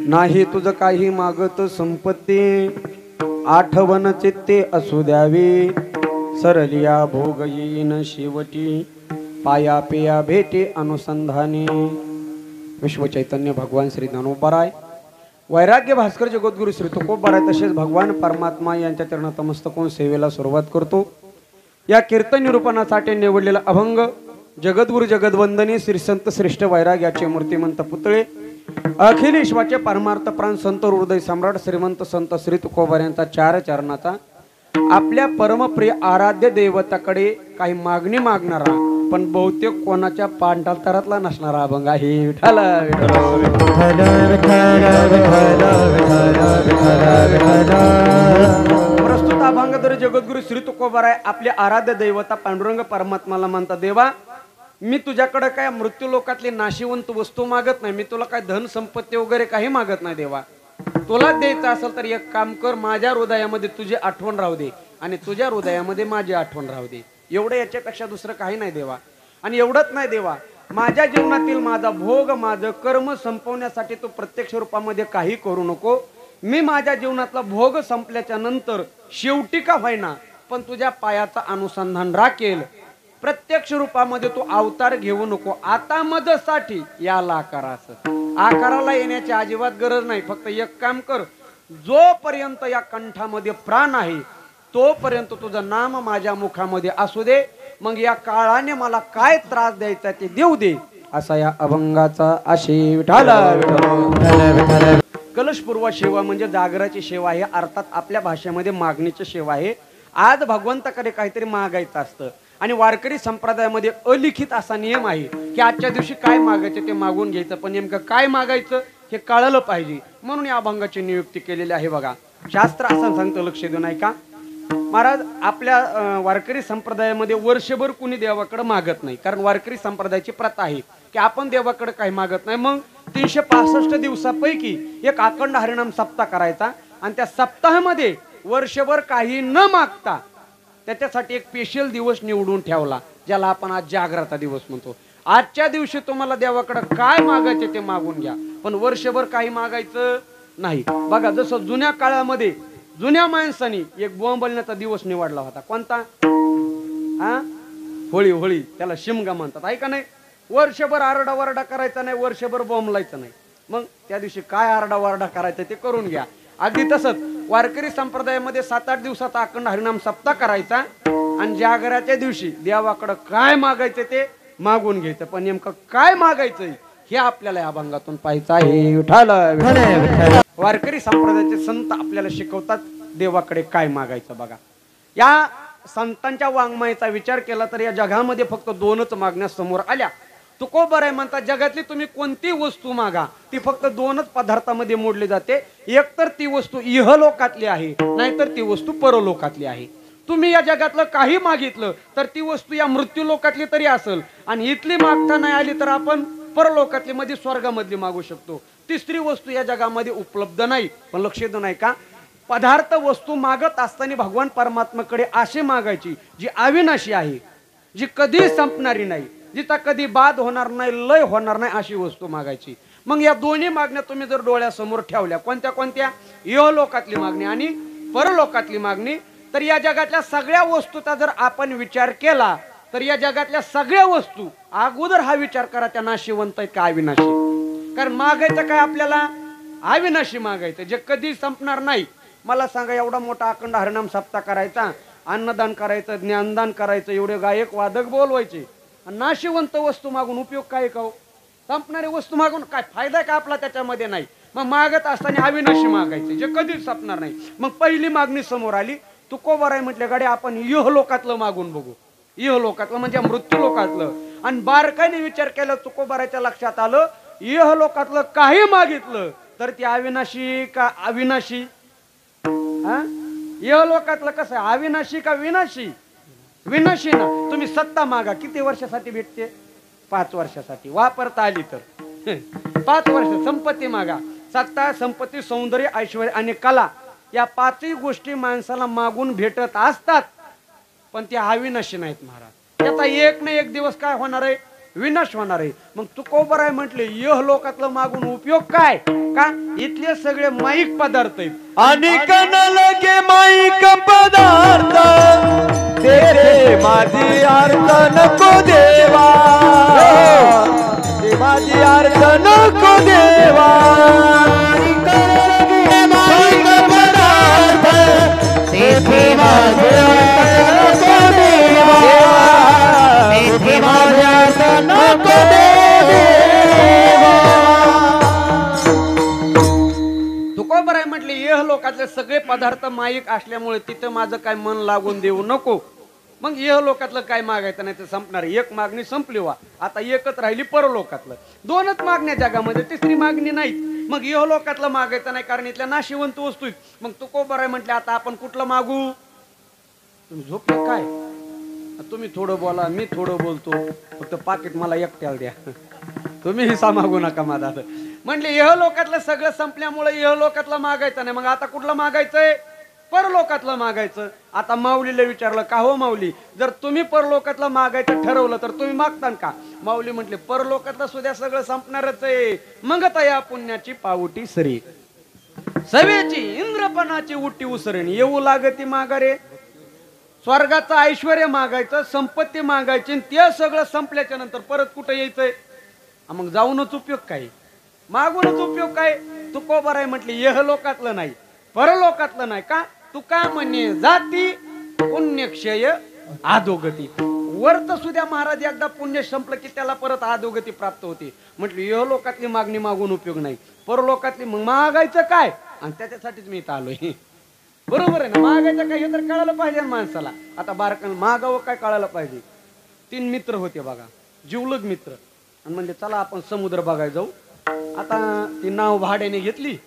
नाही तुझ काही मागत संपत्ती, आठवण चित्ते असू द्यावी, सरलिया भोग येईन शेवटी, पाया पेया भेटे अनुसंधानी। विश्व चैतन्य भगवान श्री ज्ञानोबराय, वैराग्य भास्कर जगद्गुरु श्री तुकोबराय तसेच भगवान परमात्मा यांच्या चरण नतमस्तक सेवेला सुरुवात करतो। या कीर्तन निरूपणासाठी निवडलेला अभंग जगद्गुरु जगदवंदनी श्री संत श्रेष्ठ वैराग्याचे मूर्तिमंत पुतळे अखिल विश्वाचे परमार्थ प्राण संत हृदय सम्राट श्रीमंत संत श्री तुकोबर यांचा चार चरणाचा आपल्या परमप्रिय आराध्य दैवताकडे काही मागणी मागणारा पण बहुतेक कोणाच्या पांढरतरातला नसणारा अभंग आहे। विठ्ठल प्रस्तुत अभंग तर जगद्गुरु श्री तुकोबराय आपले आराध्य दैवता पांडुरंग परमात्माला म्हणतात, देवा मी तुझ्याकडे काय मृत्यू लोकातली नाशिवंत वस्तू मागत नाही, मी तुला काय धन संपत्ती वगैरे काही मागत नाही। देवा तुला द्यायचं असेल तर एक काम कर, माझ्या हृदयामध्ये तुझी आठवण राहू दे आणि तुझ्या हृदयामध्ये माझी आठवण राहू दे, एवढं याच्यापेक्षा दुसरं काही नाही देवा। आणि एवढंच नाही देवा, माझ्या जीवनातील माझा भोग माझं कर्म संपवण्यासाठी तू प्रत्यक्ष रूपामध्ये काही करू नको, मी माझ्या जीवनातला भोग संपल्याच्या नंतर शेवटी का होईना पण तुझ्या पायाचा अनुसंधान राखेल, प्रत्यक्ष रूपामध्ये तू अवतार घेऊ नको, आता मदसाठी याला आकारास आकाराला येण्याची अजिबात गरज नाही। फक्त एक काम कर, जोपर्यंत या कंठामध्ये प्राण आहे तोपर्यंत तुझं नाम माझ्या मुखामध्ये असू दे, मग या काळाने मला काय त्रास द्यायचा ते देऊ दे, असा या अभंगाचा आशय। विठ्ठल कलशपूर्व सेवा म्हणजे जागराची सेवा आहे, अर्थात आपल्या भाषेमध्ये मागणीची सेवा आहे। आज भगवंताकडे काहीतरी मागायचं असतं आणि वारकरी संप्रदायामध्ये अलिखित असा नियम आहे की आजच्या दिवशी काय मागायचं ते मागून घ्यायचं, पण नेमकं काय मागायचं हे कळलं पाहिजे, म्हणून या अभंगाची नियुक्ती केलेली आहे। बघा शास्त्र असं सांगतं, लक्ष देऊ नाही का महाराज, आपल्या वारकरी संप्रदायामध्ये वर्षभर कुणी देवाकडे मागत नाही, कारण वारकरी संप्रदायाची प्रथा आहे की आपण देवाकडे काही मागत नाही। मग 365 दिवसापैकी एक अखंड हरिनाम सप्ताह करायचा आणि त्या सप्ताहामध्ये वर्षभर काही न मागता त्याच्यासाठी एक स्पेशल दिवस निवडून ठेवला, ज्याला आपण आज जागराचा दिवस म्हणतो। आजच्या दिवशी तुम्हाला देवाकडे काय मागायचे ते मागून घ्या, पण वर्षभर काही मागायचं नाही। बघा जसं जुन्या काळामध्ये जुन्या माणसांनी एक बोंबलण्याचा दिवस निवडला होता, कोणता? होळी, होळी त्याला शिमगा म्हणतात, आहे का नाही? वर्षभर आरडावरडा करायचा नाही, वर्षभर बोंबलायचं नाही, मग त्या दिवशी काय आरडावरडा करायचं ते करून घ्या। अगदी तसंच वारकरी संप्रदायामध्ये 7-8 दिवसाचा अखंड हरिनाम सप्ताह करायचा आणि जागराच्या दिवशी देवाकडे काय मागायचं ते मागून घ्यायचं, पण नेमकं काय मागायचं हे आपल्याला या अभंगातून पाहायचं आहे। विठ्ठल वारकरी संप्रदायाचे संत आपल्याला शिकवतात देवाकडे काय मागायचं। बघा या संतांच्या वाङ्मयाचा विचार केला तर या जगामध्ये फक्त 2च मागण्या समोर आल्या। तुकोबराय म्हणतात जगातली तुम्ही कोणती वस्तू मागा ती फक्त 2च पदार्थामध्ये मोडली जाते, एक तर ती वस्तू इहलोकातली आहे, नाहीतर ती वस्तू परलोकातली आहे। तुम्ही या जगातलं काही मागितलं तर ती वस्तू या मृत्यू लोकातली तरी असेल आणि इथली मागता नाही आली तर आपण परलोकातली मध्ये स्वर्गामधली मागू शकतो। तिसरी वस्तू या जगामध्ये उपलब्ध नाही। पण लक्ष देऊ नाही का, पदार्थ वस्तू मागत असताना भगवान परमात्म्याकडे अशी मागायची जी अविनाशी आहे, जी कधी संपणारी नाही, जिचा कधी बाद होणार नाही, लय होणार नाही, अशी वस्तू मागायची। मग या दोन्ही मागण्या तुम्ही जर डोळ्यासमोर ठेवल्या, कोणत्या कोणत्या? इहलोकातली मागणी आणि परलोकातली मागणी। तर या जगातल्या सगळ्या वस्तूचा जर आपण विचार केला तर या जगातल्या सगळ्या वस्तू अगोदर हा विचार करा त्या नाशिवंत आहेत का अविनाशी, कारण मागायचं काय आपल्याला? अविनाशी मागायचं जे कधी संपणार नाही। मला सांगा, एवढा मोठा अखंड हरिनाम सप्ताह करायचा, अन्नदान करायचं, ज्ञानदान करायचं, एवढे गायक वादक बोलवायचे, नाशिवंत वस्तू मागून उपयोग काय का? संपणारी वस्तू मागून काय फायदा का आपला? त्याच्यामध्ये नाही। मग मागत असताना अविनाशी मागायचे जे कधीच संपणार नाही। मग पहिली मागणी समोर आली, तुकोबराय म्हटले गाडी आपण इहलोकातलं मागून बघू, इहलोकातलं म्हणजे मृत्यू लोकातलं। आणि बारकाईने विचार केला तुकोबरायच्या लक्षात आलं इहलोकातलं काही मागितलं तर ती अविनाशी का अविनाशी? इहलोकातलं कसं आहे, अविनाशी का विनाशी? विनाशी ना। तुम्ही सत्ता मागा, किती वर्षासाठी भेटते? 5 वर्षासाठी, वापरता आली तर 5 वर्ष। संपत्ती मागा, सत्ता, संपत्ती, सौंदर्य, ऐश्वर्य आणि कला, या 5ही गोष्टी माणसाला मागून भेटत असतात, पण त्या अविनाशी नाहीत महाराज। त्याचा एक ना एक दिवस काय होणार आहे? विनाश होणार आहे. मग तुकोबराय म्हटले यह लोकातलं मागून उपयोग काय? का इथले सगळे माईक पदार्थ आहेत आणि लगे माईक पदार्थ तेरे माझी अर्थ नको देवा, ते माझी अर्थ नको देवा. माईक पदार्थ तेरे माझी अर्थ नको देवा, ते माझी अर्थ नको देवा. तुकोबराय म्हटले यह लोकातले सगळे पदार्थ माईक असल्यामुळे तिथं माझं काय मन लागून देऊ नको. मग यह लोकातलं काय मागायचं नाही तर संपणार. एक मागणी संपली वा, आता एकच राहिली परलोकातलं. दोनच मागण्या जगामध्ये, तिसरी मागणी नाही. मग यह लोकातलं मागायचं नाही कारण इथल्या नाशिवंत वस्तू. मग तुकोबराय म्हटले आता आपण कुठलं मागू? तुम्ही झोपले काय? तुम्ही थोडं बोला, मी थोडं बोलतो, फक्त पाकिट मला एकट्याला द्या, तुम्ही हिस्सा मागू नका माझा. म्हणले यह लोकातलं सगळं संपल्यामुळे यह लोकातलं मागायचं नाही. मग आता कुठलं मागायचंय? परलोकातलं मागायचं. आता माऊलीला विचारलं का हो माऊली, जर तुम्ही परलोकातलं मागायचं ठरवलं तर तुम्ही मागता का? माऊली म्हटले परलोकातलं सुद्धा सगळं संपणारच आहे. मग या पुण्याची पावटी सरी, सवेची इंद्रपणाची उटी उसरण येऊ लागती माघारे. स्वर्गाचं ऐश्वर्य मागायचं, संपत्ती मागायची, ते सगळं संपल्याच्या नंतर परत कुठं यायचंय? मग जाऊनच उपयोग काय, मागूनच उपयोग काय? तुकोबराय म्हटले यह लोकातलं नाही, परलोकातलं नाही. का? तुका म्हणे जाती पुण्यक्षय आदोगती. वर्त सुद्धा महाराज एकदा पुण्य संपलं की त्याला परत आदोगती प्राप्त होते. म्हटलं यह लोकातली मागणी मागून उपयोग नाही, परलोकातली मग मागायचं काय? आणि त्याच्यासाठीच मी इथं आलोय. बरोबर आहे ना? मागायचं काय हे तर कळायला पाहिजे माणसाला. आता बारकांना मागावं काय कळायला पाहिजे. 3 मित्र होते बघा, जिवलग मित्र, आणि म्हणजे चला आपण समुद्र बघायला जाऊ. आता ती नाव भाड्याने घेतली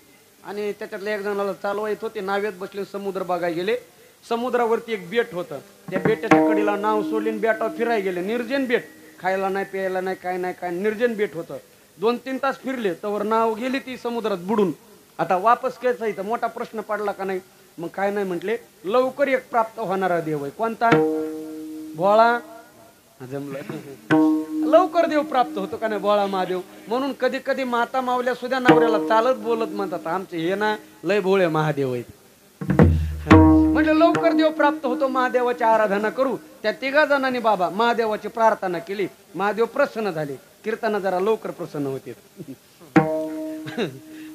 आणि त्याच्यातल्या एक जणाला चालवायचं होते, नावेत बसले, समुद्र बघायला गेले. समुद्रावरती एक बेट होतं, त्या बेटाच्या कडेला नाव सोडली, बेटावर फिरायला गेले. निर्जन बेट, खायला नाही प्यायला नाही काय नाही काय, निर्जन बेट होतं. 2-3 तास फिरले तर नाव गेली ती समुद्रात बुडून. आता वापस घ्यायचा इथं मोठा प्रश्न पडला का नाही? मग काय नाही म्हटले, लवकर एक प्राप्त होणारा देव आहे. कोणता? भोळा. जमलं, लवकर देव प्राप्त होतो का नाही? भोळा महादेव. म्हणून कधी कधी माता मावल्या सुद्धा नवऱ्याला चालत बोलत म्हणतात आमचे हे ना लय भोळे महादेव आहेत. म्हणजे लवकर देव प्राप्त होतो, महादेवाची आराधना करू. त्या 3 जणांनी बाबा महादेवाची प्रार्थना केली, महादेव प्रसन्न झाले. कीर्तना जरा लवकर प्रसन्न होते.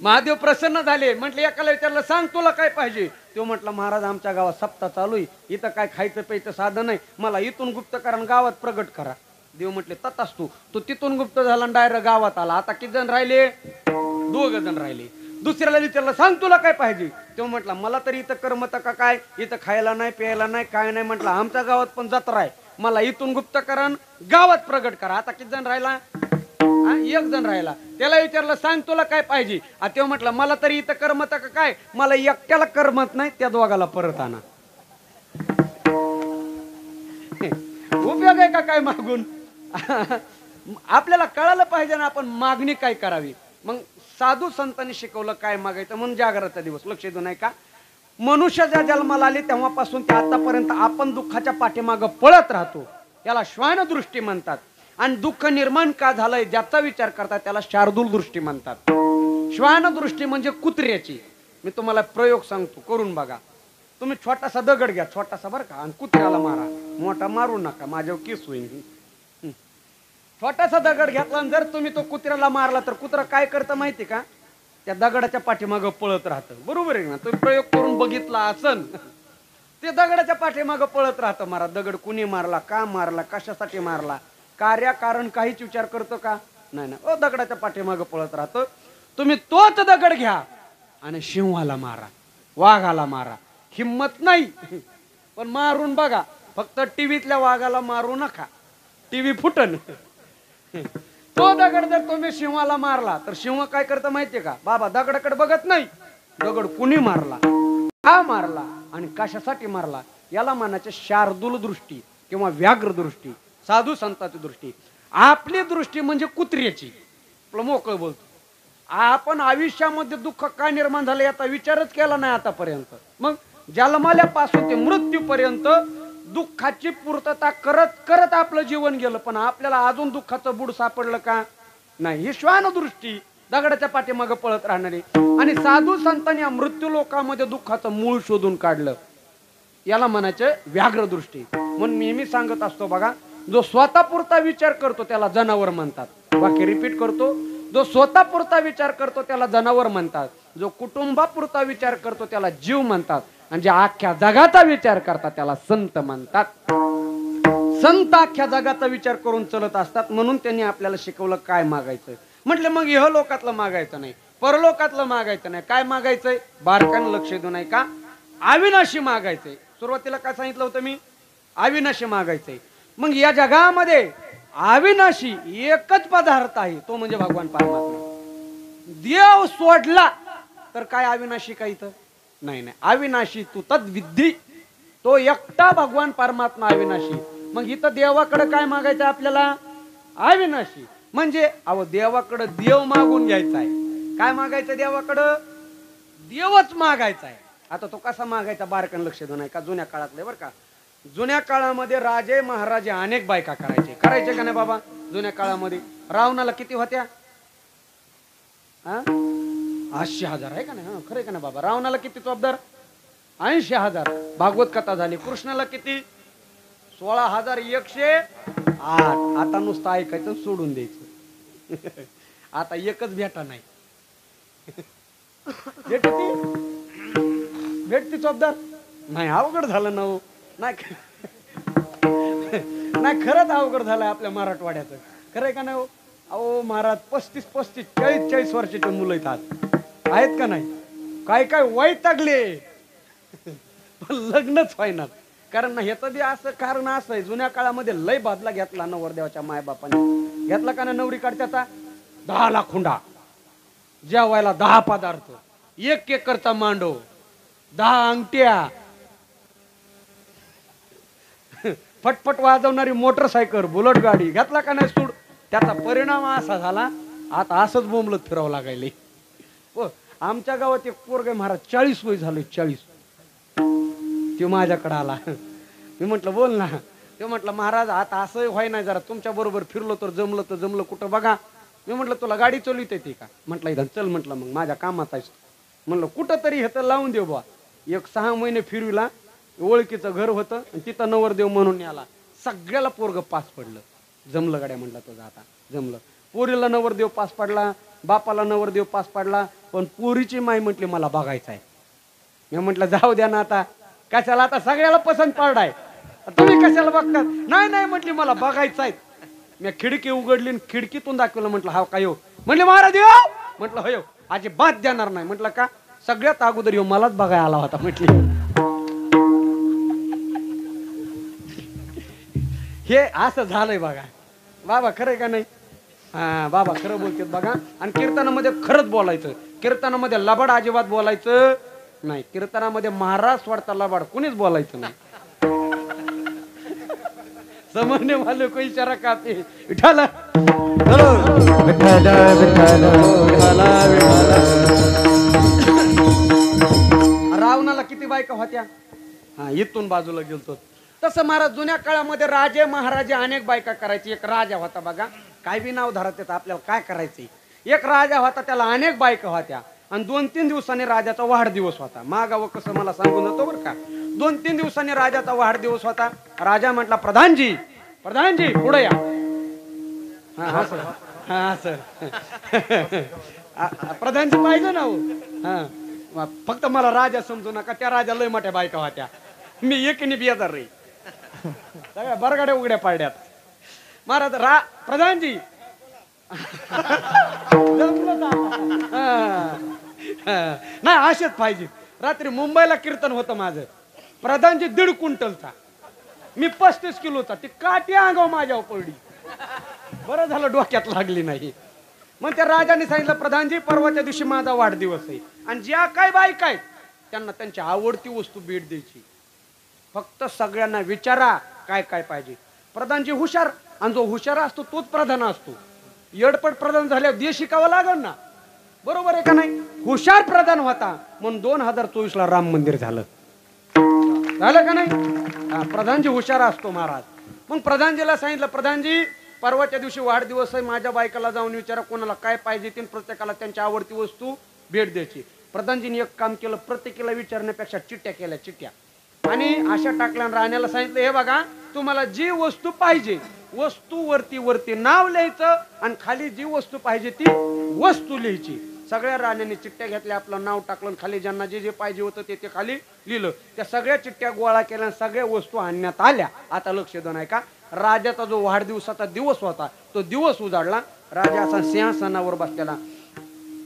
महादेव प्रसन्न झाले. म्हटले एकाला विचारलं सांग तुला काय पाहिजे? तो म्हटला महाराज आमच्या गावात सप्ताह चालू आहे, इथं काय खायचं प्यायचं साधन नाही, मला इथून गुप्त करा गावात प्रगट करा. देव म्हटले ततास तू तिथून गुप्त झाला डायरेक्ट गावात आला. आता किती जण राहिले? 2 जण राहिले. दुसऱ्याला विचारलं सांग तुला काय पाहिजे? तो म्हटला मला तरी इथं करमत का काय, इथं खायला नाही प्यायला नाही काय नाही. म्हटलं आमच्या गावात पण जत्रा आहे, मला इथून गुप्त करा गावात प्रगट करा. आता किती जण राहिला? 1 जण राहिला. त्याला विचारलं सांग तुला काय पाहिजे? तो म्हटलं मला तरी इथं करमत का काय, मला एकट्याला करमत नाही, त्या 2घाला परत आणा. उपयोग आहे का काय मागून? आपल्याला कळालं पाहिजे ना आपण मागणी काय करावी. मग साधू संतांनी शिकवलं काय मागायचं म्हणून जागराचा दिवस. लक्ष देऊ नाही का? मनुष्य ज्या जन्माला आले तेव्हापासून ते आतापर्यंत आपण दुःखाच्या पाठीमागं पळत राहतो, याला श्वान दृष्टी म्हणतात. आणि दुःख निर्माण का झालंय ज्याचा विचार करतात त्याला शार्दूल दृष्टी म्हणतात. श्वान दृष्टी म्हणजे कुत्र्याची. मी तुम्हाला प्रयोग सांगतो, करून बघा. तुम्ही छोटासा दगड घ्या, छोटासा बरं का, आणि कुत्र्याला मारा. मोठा मारू नका, माझ्यावर केस होईल. छोटासा दगड घेतला आणि जर तुम्ही तो कुत्र्याला मारला तर कुत्रा काय करतं माहिती का? त्या दगडाच्या पाठीमागं पळत राहतं. बरोबर आहे ना? तुम्ही प्रयोग करून बघितला असन. ते दगडाच्या पाठीमागं पळत राहतं. मारा दगड कुणी मारला, का मारला, कशासाठी मारला, कार्य-कारण काहीच विचार करतो का? नाही ना. दगडाच्या पाठीमागं पळत राहतं. तुम्ही तोच दगड घ्या आणि सिंहाला मारा, वाघाला मारा, हिम्मत नाही पण मारून बघा. फक्त टीव्हीतल्या वाघाला मारू नका, टीव्ही फुटन. तो दगड जर तुम्ही सिंहाला मारला तर सिंह काय करतं माहितीये का? बाबा दगडाकडे बघत नाही, दगड कुणी मारला, का मारला आणि कशासाठी मारला, याला म्हणायचे शार्दूल दृष्टी किंवा व्याघ्र दृष्टी, साधू संतांची दृष्टी. आपली दृष्टी म्हणजे कुत्र्याची. आपलं मोकळं बोलतो. आपण आयुष्यामध्ये दुःख का निर्माण झालं याचा विचारच केला नाही आतापर्यंत. मग जन्माल्यापासून ते मृत्यूपर्यंत दुःखाची पूर्तता करत करत आपलं जीवन गेलं, पण आपल्याला अजून दुःखाचं बुड सापडलं का नाही. ही श्वानदृष्टी दगडाच्या पाठीमागं पळत राहणारी. आणि साधू संतांनी मृत्यू लोकामध्ये दुःखाचं मूळ शोधून काढलं. याला म्हणायचं व्याघ्रदृष्टी. म्हणून नेहमी सांगत असतो बघा, जो स्वतःपुरता विचार करतो त्याला जनावर म्हणतात. वाक्य रिपीट करतो, जो स्वतःपुरता विचार करतो त्याला जनावर म्हणतात, जो कुटुंबापुरता विचार करतो त्याला जीव म्हणतात, आणि जे अख्ख्या जगाचा विचार करतात त्याला संत म्हणतात. संत अख्ख्या जगाचा विचार करून चलत असतात. म्हणून त्यांनी आपल्याला शिकवलं काय मागायचं. म्हटलं मग इहलोकातलं मागायचं नाही, परलोकातलं मागायचं नाही. काय मागायचंय? बारकानं लक्ष देऊ नाही का, अविनाशी मागायचंय. सुरुवातीला काय सांगितलं होतं मी? अविनाशी मागायचंय. मग या जगामध्ये अविनाशी एकच पदार्थ आहे, तो म्हणजे भगवान परमात्मा. देव सोडला तर काय अविनाशी काही तर नाही. नाही अविनाशी तू तद विद्धी, तो एकटा भगवान परमात्मा अविनाशी. मग इथं देवाकडे काय मागायचं आपल्याला? अविनाशी. म्हणजे अहो देवाकडे देव मागून घ्यायचा आहे. काय मागायचं देवाकडं? देवच मागायचा आहे. आता तो कसा मागायचा? बारकान लक्ष देऊ नाही का, जुन्या काळातले बरं का. जुन्या काळामध्ये राजे महाराजे अनेक बायका करायचे का नाही बाबा? जुन्या काळामध्ये रावणाला किती होत्या? 80,000 आहे का नाही? खरं का नाही बाबा? रावणाला किती चोपदार? 80,000. भागवत कथा झाली. कृष्णाला किती? 16,108. आता नुसतं ऐकायचं सोडून द्यायचं. आता एकच भेटा नाही. भेटती चोपदार नाही. अवघड झालं ना. नाही नाही खरंच अवघड झालंय आपल्या मराठवाड्याचं. खरंय का नाही हो? अहो महाराज 35, 40 वर्षाचे मुलं आहेत का नाही? काय काय वैतागले, पण लग्नच व्हायना. कारण ह्याचं बी असं कारण असं आहे, जुन्या काळामध्ये लय बदला घेतला नवरदेवाच्या मायबापाने. घेतला का नाही? नवरी काढत्याचा 10 लाख हुंडा, जेवायला 10 पदार्थ, 1 एकरचा मांडव, 10 अंगठ्या, फटफट वाजवणारी मोटरसायकल, बुलेट गाडी. घेतला का नाही सूड? त्याचा परिणाम असा झाला, आता असंच बोंबलत फिरावं लागायले. आमच्या गावात एक पोरगे महाराज 40 वय झाले. 40. तो माझ्याकडे आला. मी म्हटलं बोल ना. ते म्हटलं महाराज आता असं व्हाय नाही, जरा तुमच्या बरोबर फिरलो तर जमलं कुठं बघा. मी म्हटलं तुला गाडी चालविता येते का? म्हटलं इथं चल. म्हटलं मग माझ्या कामात आहेस. म्हणलं कुठं तरी हे तर लावून देऊ बा. 6 महिने फिरविला. ओळखीचं घर होतं आणि तिथं नवरदेव म्हणून आला. सगळ्याला पोरग पास पडलं. जमलं गाड्या म्हटलं तुझं आता जमलं. पोरीला नवरदेव पास पडला, बापाला नवरदेव पास पडला, पण पोरीची माई म्हटली मला बघायचं आहे. मी म्हटलं जाऊ द्या ना आता, कशाला आता सगळ्याला पसंत पडाय, तुम्ही कशाला बघतात? नाही म्हटली मला बघायचं आहे. मी खिडकी उघडली, खिडकीतून दाखवलं. म्हटलं हा काय हो? म्हणले महाराज येऊ. म्हटलं हो अजिबात देणार नाही. म्हटलं का? सगळ्यात अगोदर येऊ मलाच बघायला आला होता म्हटली. हे असं झालंय बघा बाबा. खरंय का नाही? हा बाबा खरं बोलतात बघा. आणि कीर्तनामध्ये खरंच बोलायचं. कीर्तनामध्ये लबाड अजिबात बोलायचं नाही. कीर्तनामध्ये महाराज सोडता लबाड कुणीच बोलायचं नाही. समजणे वाले को इशारा कापे. विठाला रावणाला किती बायका होत्या? हा इथून बाजूला गेलतो. तसं महाराज जुन्या काळामध्ये राजे महाराजे अनेक बायका करायची. एक राजा होता बघा, काय बी नाव धरत येतं आपल्याला, काय करायचं. एक राजा होता, त्याला अनेक बायका होत्या. आणि 2-3 दिवसांनी राजाचा वाढदिवस होता. मागावं कसं मला सांगू नको बरं का. 2-3 दिवसांनी राजाचा वाढदिवस होता. राजा म्हटला प्रधानजी पुढे या. हा सर, हा सर. प्रधानजी पाहिजे ना हो. हा फक्त मला राजा समजू नका. त्या राजा लय मोठ्या बायका होत्या. मी एकीने बेजार रे. सगळ्या बरगाड्या उघड्या पाड्यात. महाराज प्रधानजी नाही असेच पाहिजे. रात्री मुंबईला कीर्तन होतं माझं. प्रधानजी 1.5 क्विंटलचा, मी 35 किलोचा. ती काठी अंगाव माझ्यावर पडली. बरं झालं डोक्यात लागली नाही. मग त्या राजाने सांगितलं प्रधानजी परवाच्या दिवशी माझा वाढदिवस आहे, आणि ज्या काय बायका आहेत त्यांना त्यांची आवडती वस्तू भेट द्यायची. फक्त सगळ्यांना विचारा काय काय पाहिजे. प्रधानजी हुशार, आणि जो हुशार असतो तोच प्रधान असतो. येडपट प्रधान झाल्यावर देश शिकावं लागल ना, बरोबर आहे का नाही? हुशार प्रधान होता म्हणून 2024 ला राम मंदिर झालं. झालं का नाही? प्रधानजी हुशार असतो महाराज. मग प्रधानजीला सांगितलं, प्रधानजी परवाच्या दिवशी वाढदिवस आहे, माझ्या बायकाला जाऊन विचारा कोणाला काय पाहिजे ते, प्रत्येकाला त्यांची आवडती वस्तू भेट द्यायची. प्रधानजीने एक काम केलं, प्रत्येकाला विचारण्यापेक्षा चिठ्ठ्या केल्या, चिठ्ठ्या. आणि अशा टाकल्या. राण्याला सांगितलं, हे बघा तुम्हाला जी वस्तू पाहिजे वस्तू वरती नाव लिहायचं आणि खाली जी वस्तू पाहिजे ती वस्तू लिहायची. सगळ्या राण्यांनी चिठ्ठ्या घेतल्या, आपलं नाव टाकलं, खाली ज्यांना जे जे पाहिजे होतं ते खाली लिहिलं. त्या सगळ्या चिठ्ठ्या गोळा केल्या, सगळ्या वस्तू आणण्यात आल्या. आता लक्ष देऊ नाही का, राजाचा जो वाढदिवसाचा दिवस होता तो दिवस उजाडला. राजा असा सिंहासनावर बसलेला,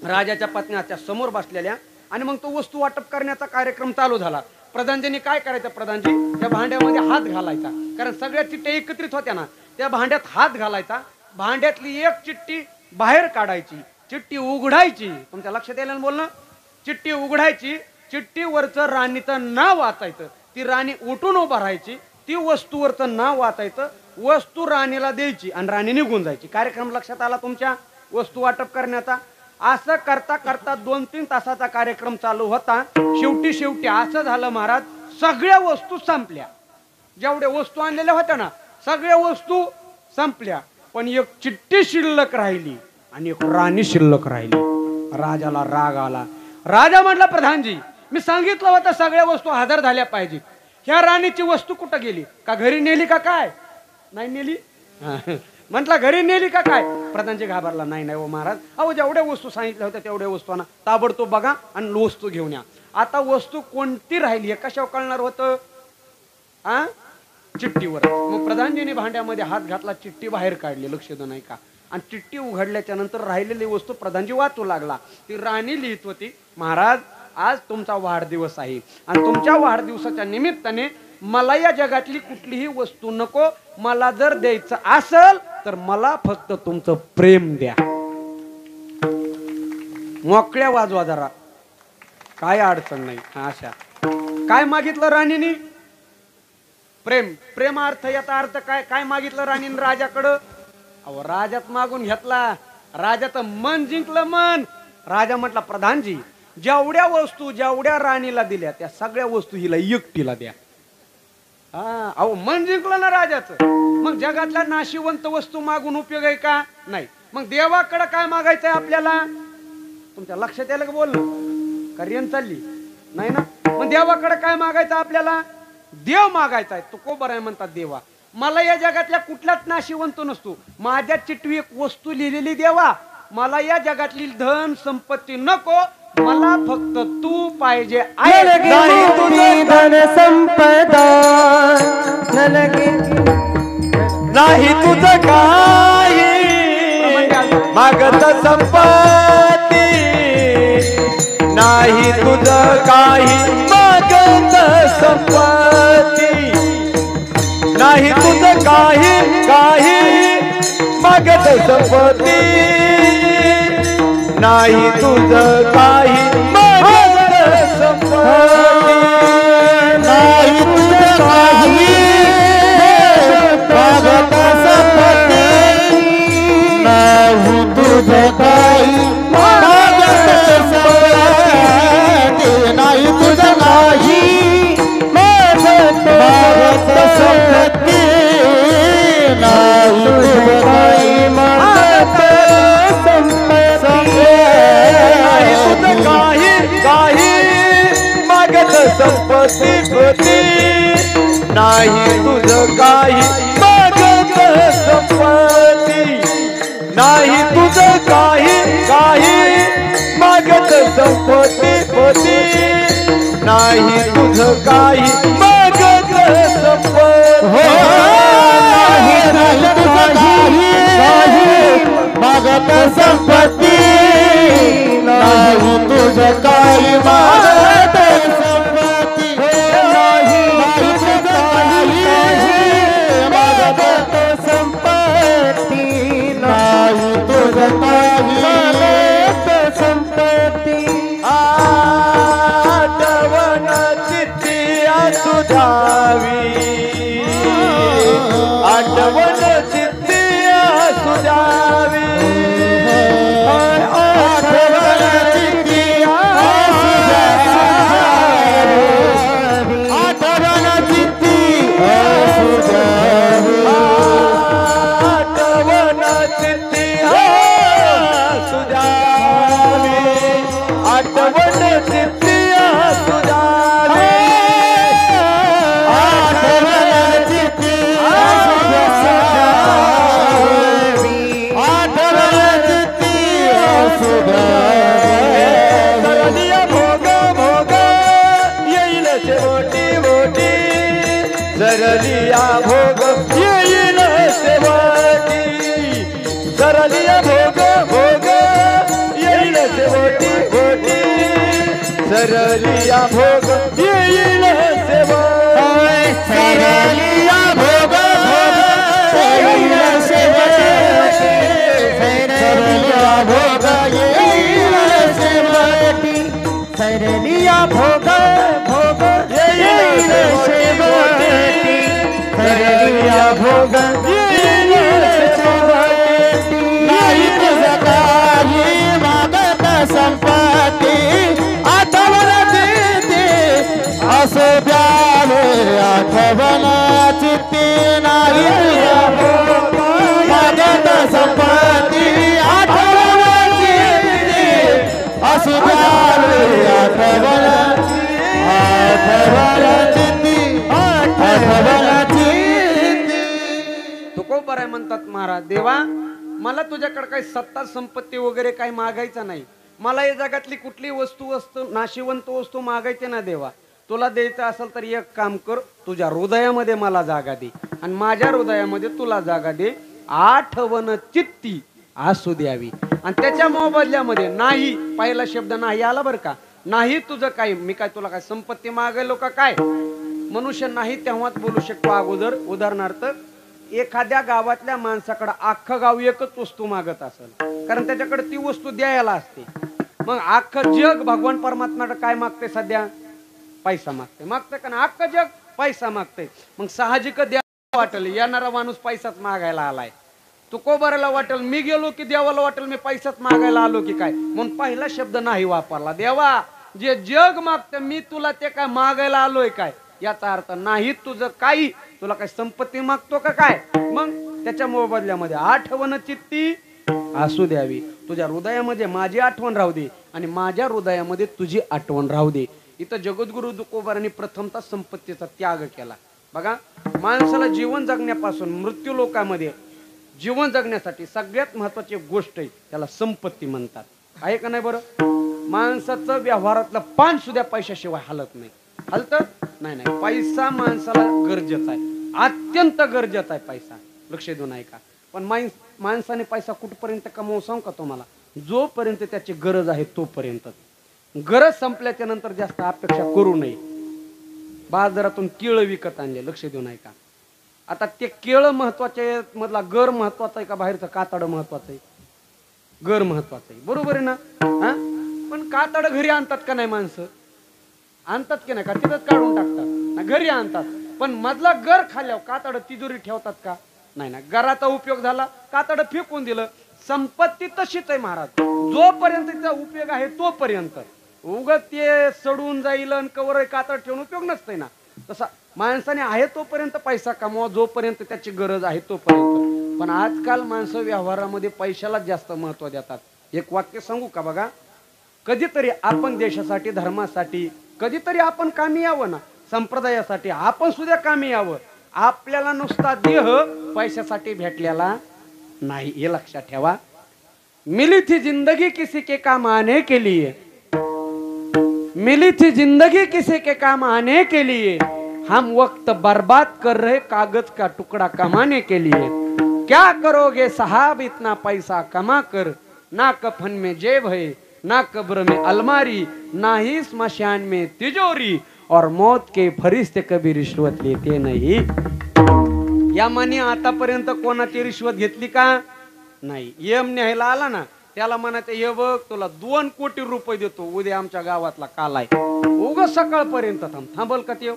राजाच्या पत्नी त्या समोर बसलेल्या. आणि मग तो वस्तू वाटप करण्याचा कार्यक्रम चालू झाला. प्रधानजींनी काय करायचं, प्रधानजी त्या भांड्यामध्ये हात घालायचा, कारण सगळ्या चिठ्ठ्या एकत्रित होत्या ना. त्या भांड्यात हात घालायचा, भांड्यातली एक चिठ्ठी बाहेर काढायची, चिठ्ठी उघडायची. तुमच्या लक्षात येईल बोलणं? चिठ्ठी उघडायची, चिठ्ठीवरचं राणीचं नाव वाचायचं, ती राणी उठून उभा राहायची, ती वस्तूवरचं नाव वाचायचं, वस्तू राणीला द्यायची आणि राणी निघून जायची. कार्यक्रम लक्षात आला तुमच्या वस्तू वाटप करण्याचा? असं करता करता 2-3 तासाचा कार्यक्रम चालू होता. शेवटी असं झालं महाराज, सगळ्या वस्तू संपल्या. जेवढ्या वस्तू आणलेल्या होत्या ना सगळ्या वस्तू संपल्या, पण एक चिठ्ठी शिल्लक राहिली आणि एक राणी शिल्लक राहिली. राजाला राग आला. राजा म्हटला, प्रधानजी मी सांगितलं होतं सगळ्या वस्तू हजर झाल्या पाहिजेत, ह्या राणीची वस्तू कुठं गेली? का घरी नेली का काय? नाही नेली. म्हटलं घरी नेली का काय? प्रधानजी घाबरला, नाही नाही हो महाराज, अहो जेवढ्या वस्तू सांगितल्या होत्या तेवढ्या वस्तू ना ताबडतोब बघा आणि वस्तू घेऊन या. आता वस्तू कोणती राहिली हे कशावर कळणार होतं? चिठ्ठीवर. मग प्रधानजीने भांड्यामध्ये हात घातला, चिठ्ठी बाहेर काढली, लक्ष देऊ नाही का, आणि चिठ्ठी उघडल्याच्या नंतर राहिलेली वस्तू प्रधानजी वाचू लागला. ती राणी लिहित होती, महाराज आज तुमचा वाढदिवस आहे आणि तुमच्या वाढदिवसाच्या निमित्ताने मला या जगातली कुठलीही वस्तू नको, मला जर द्यायचं असेल तर मला फक्त तुमचं प्रेम द्या. मोकळ्या वाजवा जरा, काय अडचण नाही. अशा काय मागितलं राणीनी? प्रेम. प्रेमार्थ याचा अर्थ काय? काय मागितलं राणीने राजाकडं? अहो राजात मागून घेतला, राजाचं मन जिंकलं. मन. राजा म्हटला, प्रधानजी जेवढ्या वस्तू जेवढ्या राणीला दिल्या त्या सगळ्या वस्तू हिला एकटीला द्या. अहो मन जिंकलं ना राजाचं. मग जगातल्या नाशिवंत वस्तू मागून उपयोग आहे का? नाही. मग देवाकडे काय मागायचंय आपल्याला? तुमच्या लक्षात यायला का बोलणं? कार्य चालली नाही ना. मग देवाकडे काय मागायचं आपल्याला? देव मागायचा आहे. तो को बरं म्हणतात देवा, मला या जगातल्या कुठल्याच नाशिवंत नसतो, माझ्या चिठ्ठी एक वस्तू लिहिलेली देवा, मला या जगातली धन संपत्ती नको, मला फक्त तू पाहिजे. नाही तुझी धन संपदा नाही तुझं काही मागत संपत्ती, नाही तुझं काही मागत संपत्ती, नाही तुझं काही मागत संपत्ती, नाही तुझं काही मागत संपत्ती, नाही तुझं काही मागत संपत्ती, नाही तुझं काही मागत संपत्ती, नाही तुझं काही मागत संपत्ती, नाही तुझं काही मागत संपत्ती, नाही तुझं काही मागत संपत्ती, नाही तुझं काही मागत संपत्ती, नाही तुझं काही मागत संपत्ती, नाही मागत संपत्ती, नाही तुझं काही मागत संपत्ती, नाही तुझं काही मागत संपत्ती. आठवण चित्ती असुधावी, आठवण चित्ती असुधावी, आठवण आठवण चित्ती असू द्यावी आठवण चित्ती असू द्यावी आठवण चित्ती असू द्यावी सरलिया भोग भोग येईल शेवटी मोठी सरलिया भोग येईल शेवटी सरलिया भोग भोग येईल शेवटी मोठी सरलिया भोग येईल शेवटी सरलिया भोग भोग येईल शेवटी सरलिया भोग येईल शेवटी सरलिया भोग भोग येईल शेवटी सरलिया भोग येईल शेवटी नाही तुझं काही मागत संपत्ती आठवण चित्ती असं द्यावे आठवण चित्ती नाही मागत संपत्ती आठवण चित्ती असं द्यावे आठवण चित्ती आठवण चित्ती तुकोबर आहे म्हणतात महाराज देवा मला तुझ्याकडे काही सत्ता संपत्ती वगैरे काही मागायचं नाही मला या जगातली कुठली वस्तू नाशिवंत वस्तू मागायची ना देवा तुला द्यायचं असेल तर एक काम कर तुझ्या हृदयामध्ये मला जागा दे आणि माझ्या हृदयामध्ये तुला जागा दे आठवण चित्ती असू द्यावी आणि त्याच्या मोबदल्यामध्ये नाही पहिला शब्द नाही आला बरं का नाही तुझं काही मी काय तुला काय संपत्ती मागायलो का काय मनुष्य नाही तेव्हाच बोलू शकतो अगोदर उदाहरणार्थ एखाद्या गावातल्या माणसाकडे अख्खं गाव एकच वस्तू मागत असेल कारण त्याच्याकडे ती वस्तू द्यायला असते मग अख्खं जग भगवान परमात्मा काय मागते सध्या पैसा मागते का ना अख्खं जग पैसा मागते मग साहजिक द्यावा वाटेल येणारा माणूस पैसाच मागायला आलाय तुकोबाराला वाटेल मी गेलो की देवाला वाटेल मी पैसाच मागायला आलो की काय म्हणून पहिला शब्द नाही वापरला देवा जे जग मागतं मी तुला ते काय मागायला आलोय काय याचा अर्थ नाही तुझं काही तुला काय संपत्ती मागतो का काय मग त्याच्या मोबदल्यामध्ये आठवण चित्ती असू द्यावी तुझ्या हृदयामध्ये माझी आठवण राहू दे आणि माझ्या हृदयामध्ये तुझी आठवण राहू दे इथं जगद्गुरु तुकोबारांनी प्रथमतः संपत्तीचा त्याग केला बघा माणसाला जीवन जगण्यापासून मृत्यू लोकांमध्ये जीवन जगण्यासाठी सगळ्यात महत्वाची गोष्ट आहे त्याला संपत्ती म्हणतात आहे का नाही बरं माणसाचं व्यवहारातलं पान सुद्धा पैशाशिवाय हलत नाही हलत नाही नाही पैसा माणसाला गरजेचा आहे अत्यंत गरजेचा आहे पैसा लक्ष देऊ नये का पण माणसाने पैसा कुठपर्यंत कमवू सांगू का तुम्हाला जोपर्यंत त्याची गरज आहे तोपर्यंत गरज संपल्याच्या नंतर जास्त अपेक्षा करू नये बाजारातून केळं विकत आणले लक्ष देऊ नये का आता ते केळं महत्वाचे मधला गर महत्वाचा आहे का बाहेरचं कातड महत्वाचं आहे गर महत्वाचं आहे बरोबर आहे ना हा पण कातड घरी आणतात का नाही माणसं आणतात की नाही का तिथंच काढून टाकतात ना घरी आणतात पण मधला गर खाल्ल्यावर कातड तिजोरी ठेवतात का नाही ना गराचा उपयोग झाला कातड फेकून दिलं संपत्ती तशीच आहे महाराज जोपर्यंत तिचा उपयोग आहे तोपर्यंत उगाच ते सडून जाईल आणि कवर कातड ठेवून उपयोग नसतंय ना तसा माणसाने आहे तोपर्यंत पैसा कमवा जोपर्यंत त्याची गरज आहे तोपर्यंत पण आजकाल माणसं व्यवहारामध्ये पैशाला जास्त महत्व देतात एक वाक्य सांगू का बघा कधीतरी आपण देशासाठी धर्मासाठी कधीतरी आपण कामी यावं ना संप्रदायासाठी आपण सुद्धा कामी यावं आपल्याला नुसता देह पैशासाठी भेटलेला नाही हे लक्षात ठेवा मिली थी जिंदगी किसी के काम आने के लिए मिली थी जिंदगी किसी के काम आने के लिए हम वक्त बर्बाद कर रहे कागज का टुकड़ा कमाने के लिए क्या करोगे साहब इतना पैसा कमा कर ना कफन में जेब है ना कब्र में अलमारी ना ही स्मशान में तिजोरी और मौत के फरिश्ते कभी रिश्वत लेते नहीं या माने आतापर्यंत कोणाची रिश्वत घेतली का नाही यम न्यायला आला ना त्याला म्हणायचं हे बघ तुला 2 कोटी रुपये देतो उद्या आमच्या गावातला काल आहे उगाच सकाळपर्यंत थांबल का ते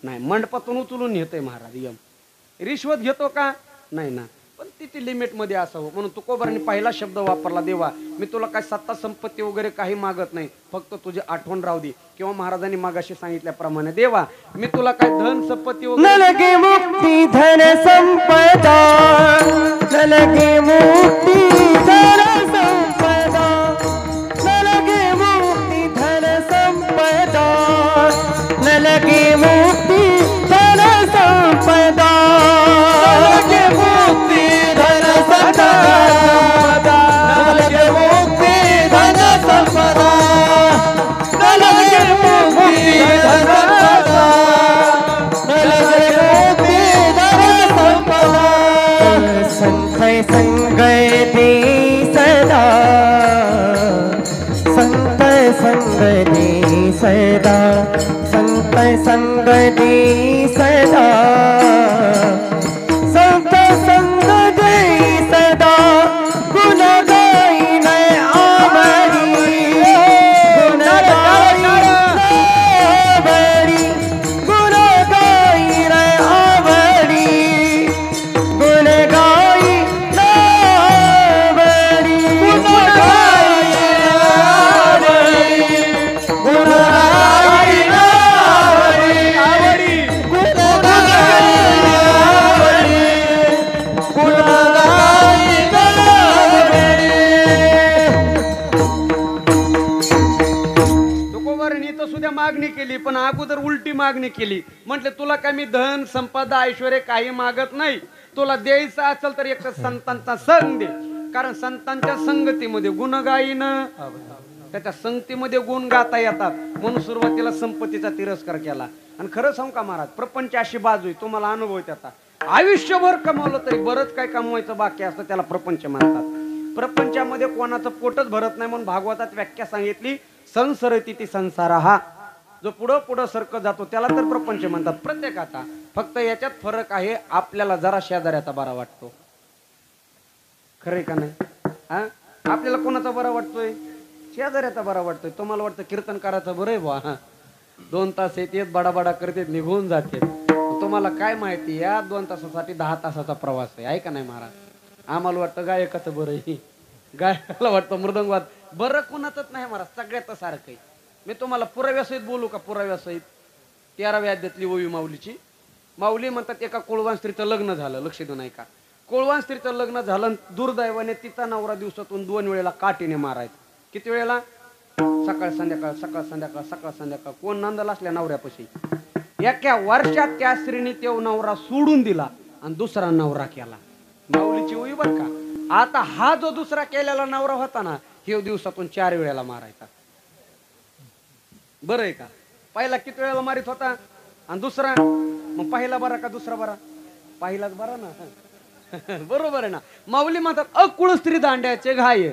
नाही मंडपातून उचलून नेतोय महाराज यम रिश्वत घेतो का नाही ना पण तिथे लिमिट मध्ये असावं म्हणून तुकोबारांनी पहिला शब्द वापरला देवा मी तुला काय सत्ता संपत्ती वगैरे काही मागत नाही फक्त तुझी आठवण राहू दे किंवा महाराजांनी मागाशी सांगितल्याप्रमाणे देवा मी तुला काय धन संपत्ती वगैरे मुक्ती धन संपदा मुक्ती धन संपदा मुक्ती संग दे सदा संत संग दे सदा संत संग दे सदा गुण गाईन आवडी गुण गाईन आवडी गुण गाईन आवडी गुण गाईन आवडी गुण गाईन आवडी गुण गाईन आवडी गुण गाईन तुकोबारांनी तर सुद्धा मागणी केली, पण अगोदर उलटी मागणी केली. म्हटले तुला काय मी धन संपदा ऐश्वर्य काही मागत नाही, तुला द्यायचं असेल तर एक संतांचा संग दे. कारण संतांच्या संगतीमध्ये गुण गाईन, त्याच्या संगतीमध्ये गुण गाता येतात, म्हणून सुरुवातीला संपत्तीचा तिरस्कार केला. आणि खरं सांगू का महाराज, प्रपंच अशी बाजू आहे, तुम्हाला अनुभव त्याचा. आयुष्यभर कमावलं तरी बरंच काय कमवायचं बाकी असतं, त्याला प्रपंच म्हणतात. प्रपंचामध्ये कोणाचं पोटच भरत नाही, म्हणून भागवतात व्याख्या सांगितली, संसरती ती संसार हा, जो पुढं पुढं सरकत जातो त्याला तर प्रपंच म्हणतात प्रत्येकाचा. फक्त याच्यात फरक आहे, आपल्याला जरा शेजाऱ्याचा बरा वाटतो. खरंय का नाही? हा, आपल्याला कोणाचा बरा वाटतोय? शेजाऱ्याचा बरा वाटतोय. तुम्हाला वाटतं कीर्तनकाराचं बरं आहे बा, 2 तास येतात बडाबडा करतात निघून जाते. तुम्हाला काय माहिती, या 2 तासासाठी 10 तासाचा प्रवास आहे का नाही महाराज? आम्हाला वाटतं गायकाचं बरं आहे, गायकाला वाटतं मृदंगवाद बरं, कोणाचंच नाही महाराज, सगळ्याच सारखं आहे. मी तुम्हाला पुराव्यासहित बोलू का? पुराव्यासहित 13व्या अध्यायातली ओवी माऊलीची. माऊली म्हणतात एका कोळवान स्त्रीचं लग्न झालं, लक्ष देऊ नाही का? कोळवान स्त्रीचं लग्न झालं, दुर्दैवाने तिचा नवरा दिवसातून 2 वेळेला काठीने मारायचा. किती वेळेला? सकाळ संध्याकाळ सकाळ संध्याकाळ सकाळ संध्याकाळ. कोण नांदला असल्या नवऱ्यापाशी. एका वर्षात त्या स्त्रीने तो नवरा सोडून दिला आणि दुसरा नवरा केला. माऊलीची ओवी बर का. आता हा जो दुसरा केलेला नवरा होता ना, हे दिवसातून 4 वेळेला मारायचा. बरं आहे का? पहिला किती वेळेला मारित होता आणि दुसरा? मग पहिला बरा का दुसरा बरा? पहिलाच बरा ना. बरोबर आहे ना. माऊली म्हणतात अकुळ स्त्री दांड्याचे घाय,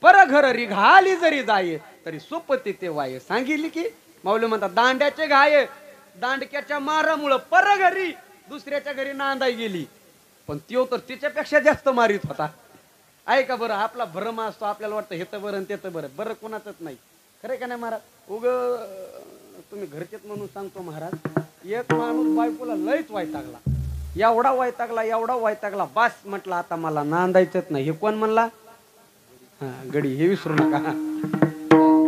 पर घरी घाली जरी जाय तरी सोपती ते वाय. सांगितली की माऊली म्हणतात दांड्याचे घाय, दांडक्याच्या मारामुळं पर घरी दुसऱ्याच्या घरी नांदाई गेली, पण त्यो तर तिच्यापेक्षा जास्त मारित होता. आहे का बरं? आपला भ्रम असतो, आपल्याला वाटतं हे तर बरं आणि ते तर बरं. बरं कोणाचंच नाही. खरं का नाही महाराज? तुम्ही घरचेच म्हणून सांगतो महाराज, एक माणूस बायकोला लयच वैतागला, एवढा वैतागला एवढा वैतागला, बास म्हटलं आता मला नांदायचंच नाही. हे कोण म्हणला? हा गडी, हे विसरू नका.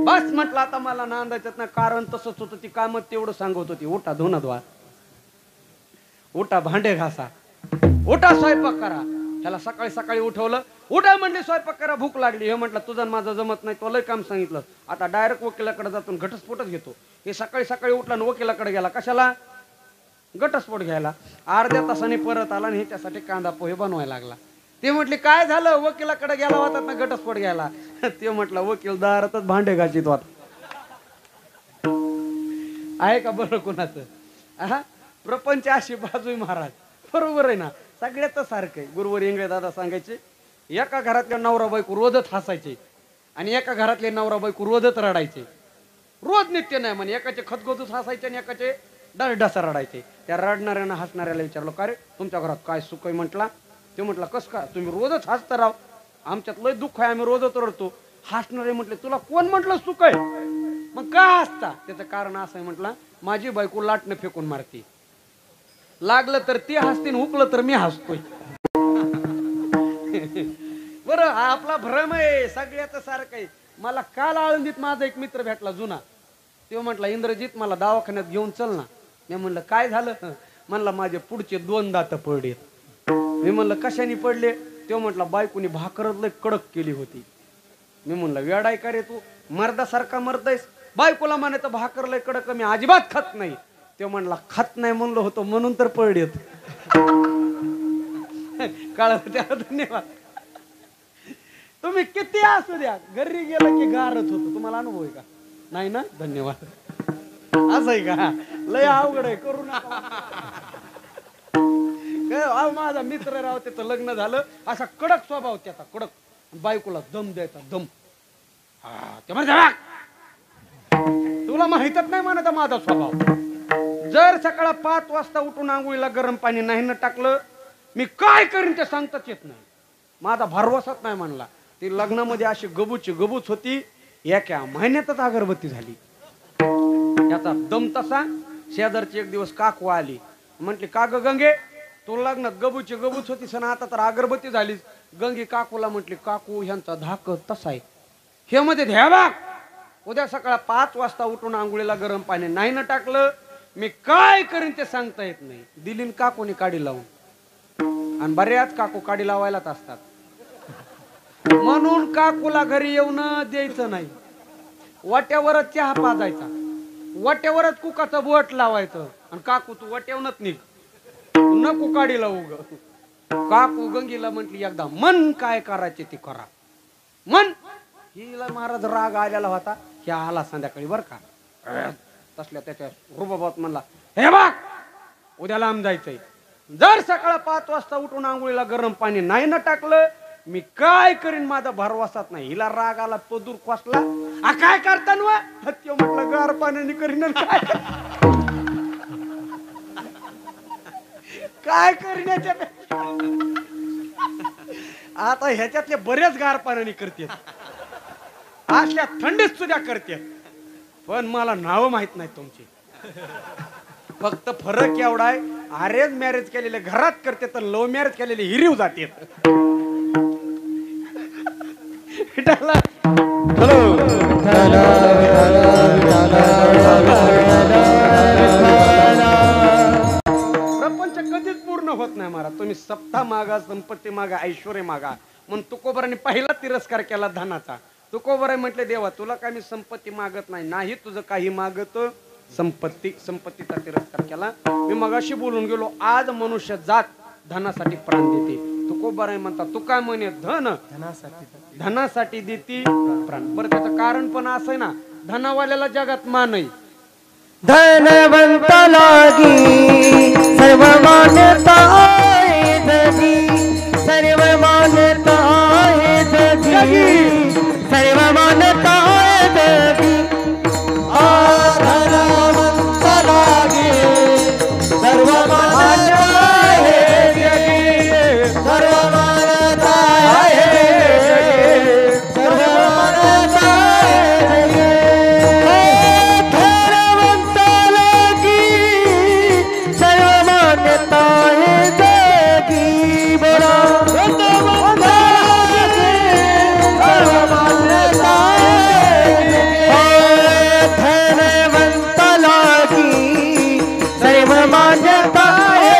बस म्हटलं आता मला नांदायचंच नाही. कारण तसंच होतं, ती कामत तेवढं सांगत होती, उठा धुणं धुवा, उठा भांडे घासा, उठा स्वयंपाक करा. ह्याला सकाळी सकाळी उठवलं, उठा म्हणले स्वयंपाक करा, भूक लागली. हे म्हटलं तुझं माझं जमत नाही, तुला काम सांगितलं, आता डायरेक्ट वकिलाकडे जातो घटस्फोटच घेतो. हे सकाळी सकाळी उठला आणि वकिलाकडे गेला. कशाला? घटस्फोट घ्यायला. अर्ध्या तासाने परत आला आणि ह्याच्यासाठी कांदा पोहे बनवायला लागला. ते म्हटले काय झालं? वकिलाकडे गेला होता ना घटस्फोट घ्यायला. ते म्हटलं वकील दारातच भांडे घासीत होता. आहे का बरं कोणाचं? हा, प्रपंच अशी बाजू महाराज. बरोबर आहे ना? सगळ्याच सारखं आहे. गुरुवर इंगळे दादा सांगायचे, एका घरातल्या नवरा बायको रोजच हसायचे आणि एका घरातले नवरा बायको रोजच रडायचे. रोज नित्य नाही म्हणे. एकाचे खतखतच हसायचे आणि एकाचे डसडसा रडायचे. त्या रडणाऱ्यानं हसणाऱ्याला विचारलं, का रे तुमच्या घरात काय सुख आहे म्हटला? ते म्हटलं कस का? तुम्ही रोजच हसता राव, आमच्यात लय दुःख आहे, आम्ही रोजच रडतो. हसणारे म्हटले तुला कोण म्हटलं सुख आहे, मग का हसता? त्याचं कारण असं आहे म्हटलं, माझी बायको लाटणं फेकून मारते, लागलं तर ती हसते, हुकलं तर मी हसतोय. बरं, हा आपला भ्रम आहे, सगळ्याच सारखं आहे. मला काल आळंदीत माझा एक मित्र भेटला जुना. तो म्हटला इंद्रजित मला दवाखान्यात घेऊन चल ना. मी म्हणलं काय झालं? म्हणला माझे पुढचे 2 दात पडले. मी म्हणलं कशाने पडले? तो म्हटला बायकोनी भाकरच लय कडक केली होती. मी म्हणलं वेडाय का रे तू, मर्दासारखा मर्दायस, बायकोला म्हणायचं भाकर लय कडक, मी अजिबात खात नाही. तो म्हणला खात नाही म्हणलं होतं म्हणून तर पडलेत. कळलं? त्याला धन्यवाद. तुम्ही किती असू द्या, घरी गेलं की गारच होतं. तुम्हाला अनुभव आहे का? नाही ना? धन्यवाद. असं आहे का? लय अवघड आहे, करू नका. माझा मित्र राव, त्याचं लग्न झालं, असा कडक स्वभाव त्याचा, कडक. बायकोला दम द्यायचा, दम. ते म्हणते तुला माहितच नाही म्हणत माझा स्वभाव. जर सकाळ 5 वाजता उठून आंघोळीला गरम पाणी नाही न टाकलं मी काय करीन ते सांगताच येत नाही. माझा भरवसाच नाही म्हणला. ती लग्नामध्ये अशी गबूच होती. एका महिन्यातच अगरबत्ती झाली. याचा दम तसा. शेजारची एक दिवस काकू आली. म्हटली का ग गंगे तू लग्नात गबूच होती सण आता तर अगरबत्ती झाली. गंगी काकूला म्हटली काकू ह्यांचा धाक तसा आहे. हे मध्ये ध्या बघ उद्या सकाळ 5 वाजता उठून आंघोळीला गरम पाणी नाही न टाकलं मी काय करीन ते सांगता येत नाही. दिलीन काकूने काडी लावून. आणि बऱ्याच काकू काडी लावायलाच असतात. म्हणून काकूला घरी येऊन द्यायचं नाही. वाट्यावरच चहा पाजायचा. वाट्यावरच कुकाचं बोट लावायचं. आणि काकू तू वाट्यावरच निघ नको काडी लावू ग. काकू गंगीला म्हटली एकदा मन काय करायचे ते करा मन. हिला महाराज राग आलेला होता. ह्या आला संध्याकाळी बर का तसल्या त्याच्या रुबाबात म्हणला हे बघ उद्या लांब जायचंय. जर सकाळ 5 वाजता उठून आंघोळीला गरम पाणी नाही न टाकलं मी काय करीन माझा भरवसाच नाही. हिला राग आला पदूर खोसला. काय करताना हत्या म्हटलं गार पाण्याने करीन काय करीन. आता ह्याच्यातले बरेच गार पाण्याने करते. असल्या थंडीत सुद्धा करते. पण मला नाव माहित नाही तुमची. फक्त फरक एवढा आहे अरेंज मॅरेज केलेले घरात करते तर लव्ह मॅरेज केलेले हिरीव जाते. प्रपंच कधीच पूर्ण होत नाही महाराज. तुम्ही सत्ता मागा संपत्ती मागा ऐश्वर्य मागा. म्हणून तुकोबराने पहिला तिरस्कार केला धनाचा. तुकोबराय म्हटले देवा तुला काय मी संपत्ती मागत नाही तुझं काही मागत संपत्तीचा तिरस्कार केला. मी मगाशी बोलून गेलो आज मनुष्य जात धनासाठी प्राण देते. तुकोबराय म्हणतात तू काय म्हणे धनासाठी देती प्राण. बरं त्याचं कारण पण असं आहे ना धनावाल्याला जगात मान आहे. धनवंत लागी सर्व मान्यता आहे जगी. सर्व मान्यता आहे जगी. सर्व मान्यता आहे जगी. धनवंत लागी सर्व मान्यता आहे जगी. सर्व मान्यता आहे जगी. सर्व मान्यता आहे जगी. धनवंत लागी सर्व मान्यता आहे जगी. बोला धनवंत लागी सर्व मान्यता आहे. धनवंत लागी सर्व मान्यता आहे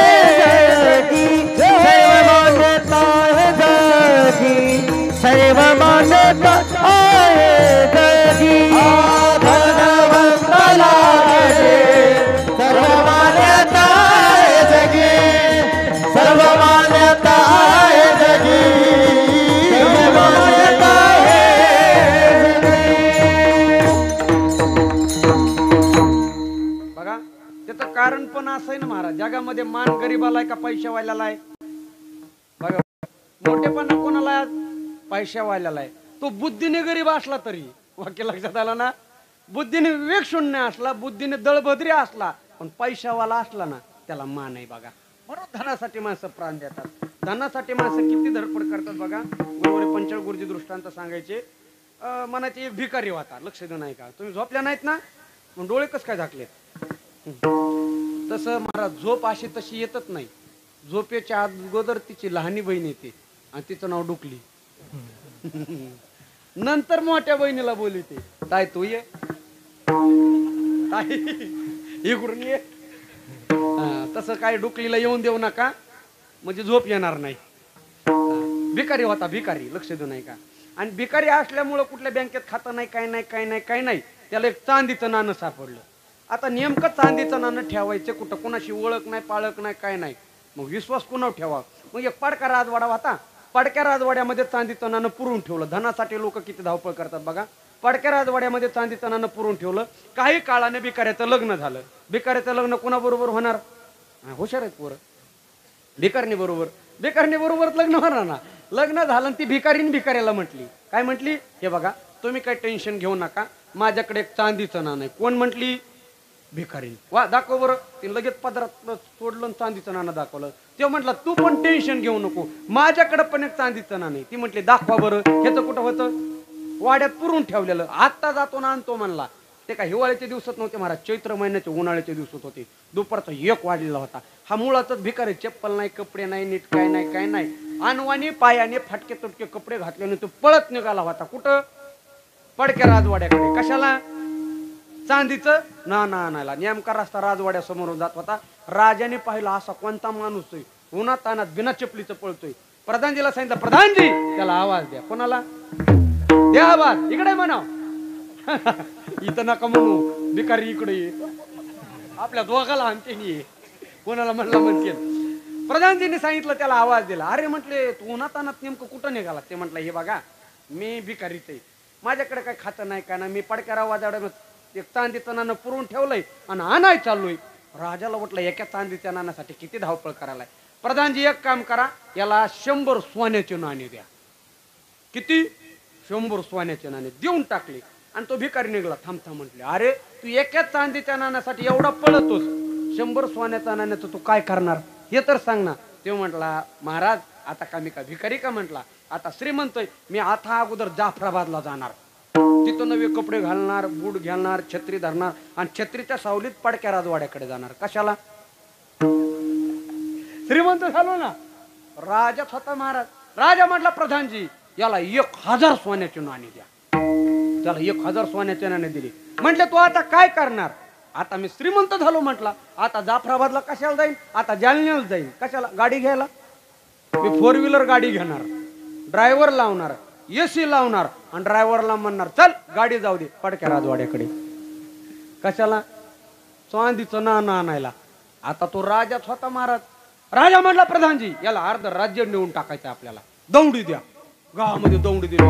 जगी. सर्व मान्यता आहे जगी. सर्व मान्यता आहे जगी. धनवंत लागी सर्व मान्यता आहे जगी. सर्व मान्यता आहे जगी. सर्व मान्यता आहे बघा त्याचं कारण पण असं आहे ना महाराज जगामध्ये मान गरीबाला आहे का पैशावाल्याला आहे. बघा मोठेपणा कोणाला आहे पैशावाल्याला आहे. तो बुद्धीने गरीब असला तरी वाक्य लक्षात आलं ना. बुद्धीने विवेक शून्य असला बुद्धीने दळभद्री असला पण पैशावाला असला ना त्याला मान आहे. बघा म्हणून धनासाठी माणसं प्राण देतात. धनासाठी माणसं किती धडपड करतात. बघा गुरुवारी पंचाळ गुरुजी दृष्टांत सांगायचे. मनाचे एक भिकारी होता. लक्ष देऊ नाही का तुम्ही झोपल्या नाहीत ना मग डोळे कस काय झाकले. तसं महाराज झोप अशी तशी येतच नाही. झोपेच्या अगोदर तिची लहानी बहीण येते आणि तिचं नाव डुकली. नंतर मोठ्या बहिणीला बोलते ताई तू ये ताई इकडून ये. तसं काय डुकलीला येऊन देऊ नका म्हणजे झोप येणार नाही. भिकारी होता भिकारी लक्ष देऊ नाही का. आणि भिकारी असल्यामुळं कुठल्या बँकेत खातं नाही काय नाही त्याला एक चांदीचं नाणं सापडलं. आता नेमकं चांदीचं नाणं ठेवायचं कुठं कोणाशी ओळख नाही पाळक नाही काय नाही. मग विश्वास कुणावर ठेवा. मग एक पडका राजवाडा होता. पडक्या राजवाड्यामध्ये चांदीचं नाणं पुरून ठेवलं. धनासाठी लोक किती धावपळ करतात बघा. पडक्या राजवाड्यामध्ये चांदीचं नाणं पुरून ठेवलं. काही काळाने भिकाऱ्याचं लग्न झालं. भिकाऱ्याचं लग्न कोणाबरोबर होणार. हुशार आहेत पोरं. भिकारणी बरोबर लग्न होणार ना. लग्न झालं ती भिकारीने भिकाऱ्याला म्हटली काय म्हटली हे बघा तुम्ही काही टेन्शन घेऊ नका माझ्याकडे एक चांदीचं नाणं आहे. कोण म्हटली? भिकारी. वा दाखव बरं. तिने लगेच पदरात सोडलं आणि चांदीचं नाणं दाखवलं. ते म्हटलं तू पण टेन्शन घेऊ नको, माझ्याकडे पण एक चांदीचं नाणं आहे. ती म्हटली दाखवा बरं. ह्याचं कुठं होतं? वाड्यात पुरून ठेवलेलं. आत्ता जातो ना आणतो म्हणला. ते काय हिवाळ्याचे दिवसात नव्हते महाराज, चैत्र महिन्याचे उन्हाळ्याचे दिवसात होते. दुपारचा 1 वाजलेला होता. हा मुळातच भिकारी, चप्पल नाही, कपडे नाही, नीट काय नाही, काय नाही. अनवाणी पायाने फाटके तुटके कपडे घातल्याने तो पळत निघाला होता. कुठं? पडक्या राजवाड्याकडे. कशाला? चांदीचं नाणं आणायला. नेमका रस्ता राजवाड्यासमोरून जात होता. राजाने पाहिला असा कोणता माणूस आहे उन्हात तानात बिना चपलीचं पळतोय. प्रधानजीला सांगितलं, प्रधानजी त्याला आवाज द्या. कोणाला द्या आवाज? इकडे म्हणाव. इथं नका म्हणू, भिकारी इकडे ये. आपल्या दोघाला आणते ये. कोणाला म्हणला म्हणते. प्रधानजीने सांगितलं, त्याला आवाज दिला. अरे म्हटले तू उन्हात तानात नेमकं कुठं निघाला? ते म्हटलं हे बघा मी भिकारीच आहे, माझ्याकडे काय खातं नाही का ना, मी पडक्या वाजाड्यात एक चांदीचं नाणं पुरून ठेवलंय आणि आणाय चाललोय. राजाला वाटलं एका चांदीच्या नाण्यासाठी किती धावपळ करायला. प्रधानजी एक काम करा, याला 100 सोन्याचे नाणे द्या. किती? 100 सोन्याचे नाणे देऊन टाकले. आणि तो भिकारी निघाला. थांबता म्हटले, अरे तू एका चांदीच्या नाण्यासाठी एवढा पळतोस, 100 सोन्याच्या नाण्याचं तू काय करणार हे तर सांग ना. ते म्हटला, महाराज आता का मी का भिकारी का? म्हटला आता श्रीमंत आहे मी. आता अगोदर जाफराबादला जाणार, तिथं नवे कपडे घालणार, बूट घालणार, छत्री धरणार आणि छत्रीच्या सावलीत पडक्या राजवाड्याकडे जाणार. कशाला? श्रीमंत झालो ना. राजा स्वतः महाराज. राजा म्हटला, प्रधानजी याला 1000 सोन्याचे नाणे द्या. त्याला 1000 सोन्याचे नाणे दिले. म्हटले तू आता काय करणार? आता मी श्रीमंत झालो म्हटला, आता जाफराबादला कशाला जाईन? आता जालन्याला जाईन. कशाला? गाडी घ्यायला. मी 4 व्हीलर गाडी घेणार, ड्रायव्हर लावणार, एसी लावणार आणि ड्रायव्हरला म्हणणार चल गाडी जाऊ दे पडक्या राजवाड्याकडे. कशाला? चांदीचं नाणं आणायला. आता तो राजा स्वतः महाराज. राजा म्हटला, प्रधानजी याला अर्ध राज्य नेऊन टाकायचं आपल्याला, दौंडी द्या. गावामध्ये दौंडी दिली.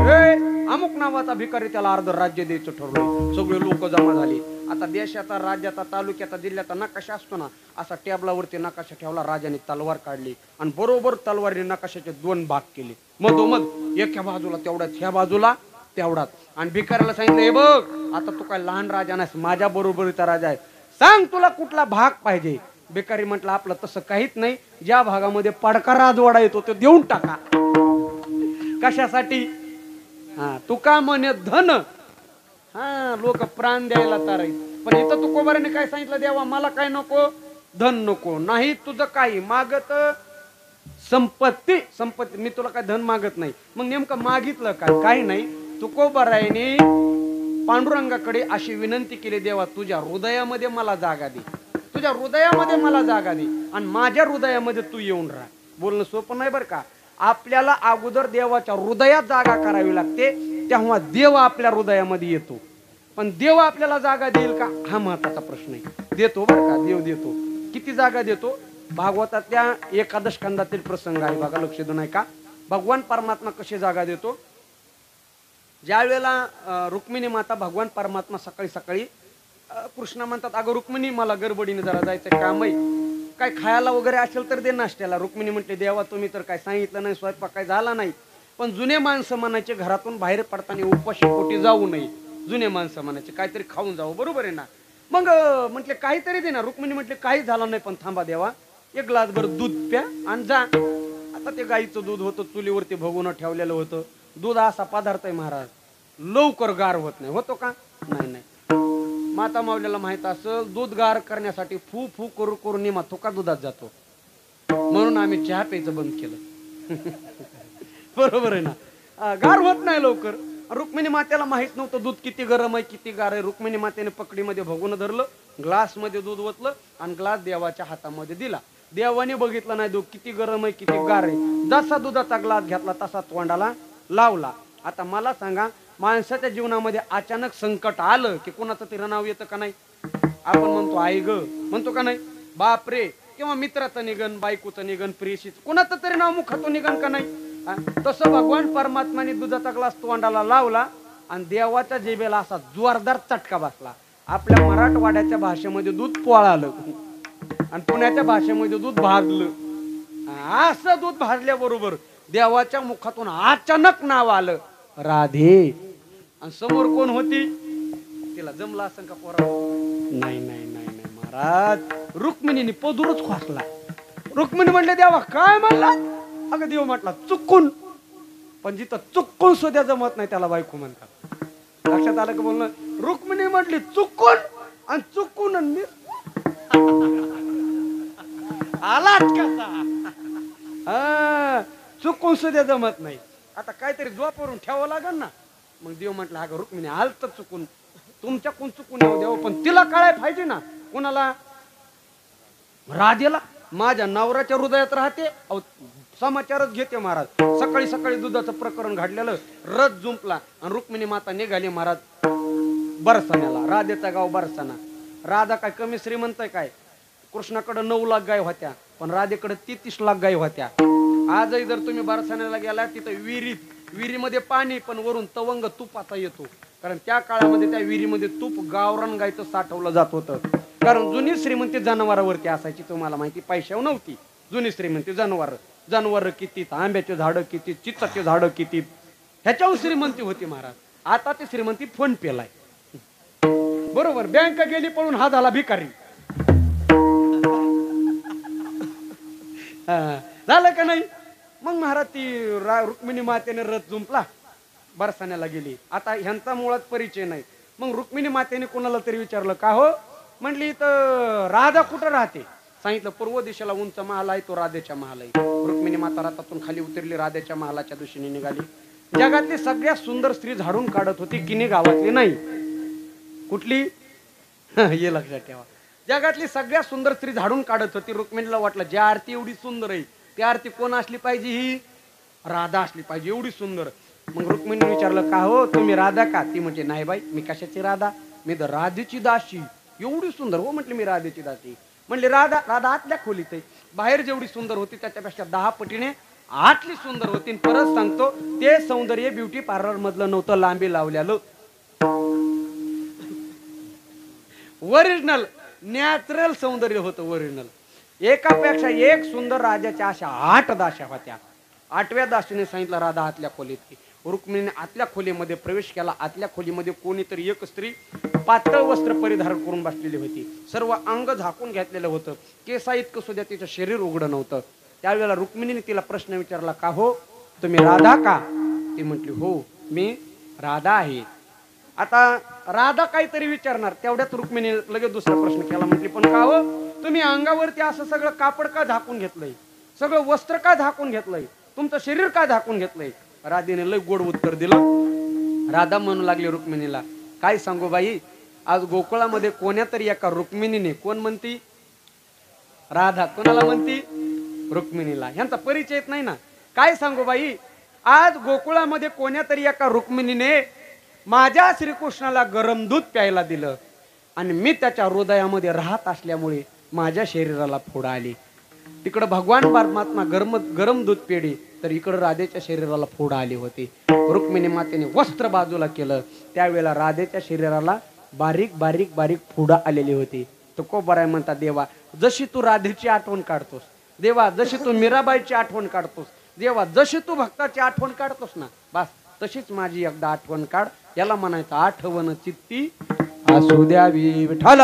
अमुक नावाचा भिकारी, त्याला अर्ध राज्य द्यायचं ठरवलं. सगळे लोक जमा झाले. आता देशाचा, राज्याचा, तालुक्याचा, जिल्ह्याचा नकाशा असतो ना, असा टेबलावरती नकाशा ठेवला. राजाने तलवार काढली आणि बरोबर तलवारीने नकाशाचे 2 भाग केले. मधोमध एका बाजूला तेवढ्याच, ह्या बाजूला तेवढाच. आणि भिकाऱ्याला सांगितलं, हे बघ आता तू काय लहान राजा नाहीस, माझ्या बरोबरीचा राजा आहे, सांग तुला कुठला भाग पाहिजे. भिकारी म्हटलं, आपलं तसं काहीच नाही, ज्या भागामध्ये पडका राजवाडा येतो तो देऊन टाका. कशासाठी? हा तू का म्हणे धन. हा लोक प्राण द्यायला तर, पण इथं तुकोबाराने काय सांगितलं, देवा मला काय नको, धन नको, नाही तुझं काही मागत संपत्ती. संपत्ती मी तुला काय धन मागत नाही. मग नेमकं मागितलं काय? काही नाही. तुकोबारायने पांडुरंगाकडे अशी विनंती केली, देवा तुझ्या हृदयामध्ये मला जागा दे, तुझ्या हृदयामध्ये मला जागा दे आणि माझ्या हृदयामध्ये तू येऊन राहा. बोलणं सोपं नाही बरं का. आपल्याला अगोदर देवाच्या हृदयात जागा करावी लागते, तेव्हा देव आपल्या हृदयामध्ये येतो. पण देव आपल्याला जागा देईल का हा महत्वाचा प्रश्न आहे. देतो बरं का, देव देतो. किती जागा देतो? भागवतातल्या एकादश स्कंदातील प्रसंग आहे बघा, लक्ष देऊ नाही का. भगवान परमात्मा कशी जागा देतो? ज्या वेळेला रुक्मिणी माता, भगवान परमात्मा सकाळी सकाळी कृष्णा म्हणतात, अगं रुक्मिणी मला गडबडीने जरा जायचं काम आहे, काय खायला वगैरे असेल तर दे नाश्त्याला. रुक्मिणी म्हटले, देवा तुम्ही तर काय सांगितलं नाही, स्वयंपाक काय झाला नाही. पण जुने माणसं म्हणायचे घरातून बाहेर पडताना उपाशी पोटी जाऊ नये. जुने माणसं म्हणायचे काहीतरी खाऊन जावं, बरोबर आहे ना. मग म्हटले काहीतरी दे ना. रुक्मिणी म्हटले काही झालं नाही, पण थांबा देवा, एक ग्लासभर दूध प्या आणि जा. आता ते गाईचं दूध होतं, चुलीवरती भगवून ठेवलेलं होतं. दूध असा पदार्थ आहे महाराज, लवकर गार होत नाही. होतो का? नाही नाही. माता माऊलीला माहित असं, दूध गार करण्यासाठी फू फू करू करू निमा थोका दुधात जातो, म्हणून आम्ही चहा प्यायचं बंद केलं. बरोबर आहे ना. गार होत नाही लवकर. रुक्मिणी मातेला माहित नव्हतं दूध किती गरम आहे किती गार आहे. रुक्मिणी मातेने पकडीमध्ये भगवून धरलं, ग्लास मध्ये दूध ओतलं आणि ग्लास देवाच्या हातामध्ये दिला. देवाने बघितलं नाही दूध किती गरम आहे किती गार आहे. जसा दुधाचा ग्लास घेतला तसा तोंडाला लावला. आता मला सांगा, माणसाच्या जीवनामध्ये अचानक संकट आलं की कोणाचं तरी नाव येतं का नाही? आपण म्हणतो आई ग, म्हणतो का नाही? बाप रे, किंवा मित्राचं निघन, बायकोचं निघन, प्रेयसीचं, कोणाचं तरी नाव मुखातून निघन का नाही? तसं भगवान परमात्माने दुधाचा ग्लास तोंडाला लावला आणि देवाच्या जिभेला असा जोरदार चटका बसला. आपल्या मराठवाड्याच्या भाषेमध्ये दूध पोळालं आणि पुण्याच्या भाषेमध्ये दूध भाजलं. असं दूध भाजल्याबरोबर देवाच्या मुखातून अचानक नाव आलं, राधे. आणि समोर कोण होती? तिला जमला असं का पोरा? नाही नाही नाही नाही महाराज, रुक्मिणीने पदूरच खोसला. रुक्मिणी म्हणले देवा काय म्हणला? अगं देव म्हटला चुकून. पण जिथं चुकून सुद्धा जमत नाही त्याला बायको म्हणतात. लक्षात आलं का बोलणं? रुक्मिणी म्हटली चुकून आणि चुकून आलाच कसा. चुकून सुद्धा जमत नाही. आता काहीतरी जोपावरून ठेवावं लागेल ना. मग देव म्हटलं अगं रुक्मिणी आल तर चुकून, तुमच्याकडून चुकून येऊ द्यावं, पण तिला कळाय पाहिजे ना. कुणाला? राधेला. माझ्या नवऱ्याच्या हृदयात राहते. समाचारच घेते महाराज. सकाळी सकाळी दुधाचं प्रकरण घडलेलं, रथ जुंपला आणि रुक्मिणी माता निघाली महाराज बरसाण्याला. राधेचा गाव बरसाना. राधा काय कमी श्रीमंत आहे काय? कृष्णाकडे 9 लाख गाय होत्या, पण राधेकडे 33 लाख गाय होत्या. आजही जर तुम्ही बरसाण्याला गेला तिथं विहिरीमध्ये पाणी, पण वरून तवंग तुपाचा येतो. कारण त्या काळामध्ये त्या विहिरीमध्ये तूप गावरान गायचं साठवलं जात होतं. कारण जुनी श्रीमंती जनावरावरती असायची. तुम्हाला माहिती, पैशावर नव्हती जुनी श्रीमंती. जनावर किती, आंब्याचे झाडं किती, चिंचाचे झाडं किती, ह्याच्यावर श्रीमंती होती महाराज. आता ती श्रीमंती फोन पेलाय. बरोबर, बँक गेली पळून, हा झाला भिकारी. झालं का नाही? मग महाराज ती रुक्मिणी मातेने रथ जुंपला, बरसाण्याला गेली. आता ह्यांचा मुळात परिचय नाही. मग रुक्मिणी मातेने कोणाला तरी विचारलं का हो? म्हणली तर राधा कुठं राहते? सांगितलं पूर्व दिशेला उंच महाल आहे, तो राधेच्या महाल आहे. रुक्मिणी माता रथातून खाली उतरली, राधेच्या महालाच्या दिशेने निघाली. जगातली सगळ्यात सुंदर स्त्री झाडून काढत होती, किनी गावातली नाही. कुठली? हे लक्षात ठेवा. जगातली सगळ्यात सुंदर स्त्री झाडून काढत होती. रुक्मिणीला वाटलं ज्या आरती एवढी सुंदर आहे, ती आरती कोण असली पाहिजे? ही राधा असली पाहिजे, एवढी सुंदर. मग रुक्मिणीने विचारलं का हो तुम्ही राधा का? ती म्हणजे नाही बाई, मी कशाची राधा, मी तर राधेची दासी. एवढी सुंदर? हो म्हटली मी राधेची दासी. म्हणले राधा आतल्या खोलीत आहे. बाहेर जेवढी सुंदर होती त्याच्यापेक्षा 10 पटीने आतली सुंदर होती. परत सांगतो, ते सौंदर्य ब्युटी पार्लर मधलं नव्हतं, लांबी लावलेलं ओरिजिनल नॅचरल सौंदर्य होतं. ओरिजिनल. एकापेक्षा एक सुंदर राजाच्या अशा 8 दास्या होत्या. 8व्या दासीने सांगितलं राधा आतल्या खोलीत. रुक्मिणीने आतल्या खोलीमध्ये प्रवेश केला. आतल्या खोलीमध्ये कोणीतरी एक स्त्री पातळ वस्त्र परिधान करून बसलेली होती. सर्व अंग झाकून घेतलेलं होतं. केसा इतकं सुद्धा तिचं शरीर उघडं नव्हतं. त्यावेळेला रुक्मिणीने तिला प्रश्न विचारला का हो तुम्ही राधा का? ती म्हटली हो मी राधा आहे. आता राधा काहीतरी विचारणार, तेवढ्यात रुक्मिणी लगेच दुसरा प्रश्न केला. म्हटली पण का हो तुम्ही अंगावरती असं सगळं कापड का झाकून घेतलंय? सगळं वस्त्र का झाकून घेतलंय? तुमचं शरीर का झाकून घेतलंय? राधेने लय गोड उत्तर दिलं. राधा म्हणू लागली रुक्मिणीला काय सांगू बाई, आज गोकुळामध्ये कोण्या तरी एका रुक्मिणीने, कोण म्हणती? राधा. कोणाला म्हणती? रुक्मिणीला. ह्यांचा परिचय येत नाही ना. काय सांगू बाई, आज गोकुळामध्ये कोण्या तरी एका रुक्मिणीने माझ्या श्रीकृष्णाला गरम दूध प्यायला दिलं आणि मी त्याच्या हृदयामध्ये राहत असल्यामुळे माझ्या शरीराला फोड आली. तिकडं भगवान परमात्मा गरम दूध पेढी, तर इकडं राधेच्या शरीराला फोड आली होती. रुक्मिणी मातेने वस्त्र बाजूला केलं. त्यावेळेला राधेच्या शरीराला बारीक बारीक बारीक फोड आलेली होती. तुकोबराय म्हणतात देवा जशी तू राधेची आठवण काढतोस, देवा जशी तू मीराबाईची आठवण काढतोस, देवा जशी तू भक्ताची आठवण काढतोस ना, बस तशीच माझी एकदा आठवण काढ. याला म्हणायचं आठवण चित्ती असू द्यावी विठ्ठल.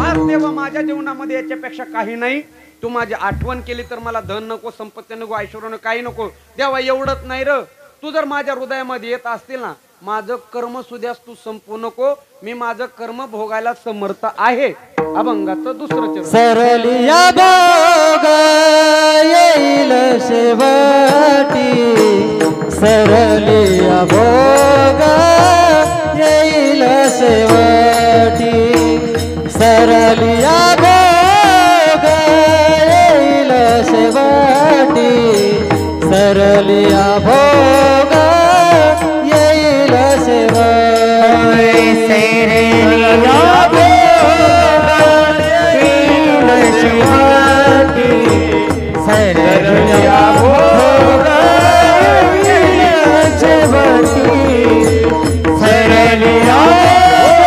आज देवा माझ्या जीवनामध्ये याच्यापेक्षा काही नाही. तू माझी आठवण केली तर मला धन नको, संपत्ती नको, ऐश्वर्य नको, काही नको. देवा एवढंच नाही र, तू जर माझ्या हृदयामध्ये येत असतील ना, माझं कर्म सुद्यास तू संपू नको. मी माझं कर्म भोगायला समर्थ आहे. अभंगाचं दुसरं चरण. सरलिया भोग येईल शेवटी, सरलिया भोग येईल शेवटी, सरलिया भोग येईल शेवटी, सरलिया भोग येईल शेवटी, सरलिया भोग येईल शेवटी, सरलिया भोग येईल शेवटी, सरलिया भोग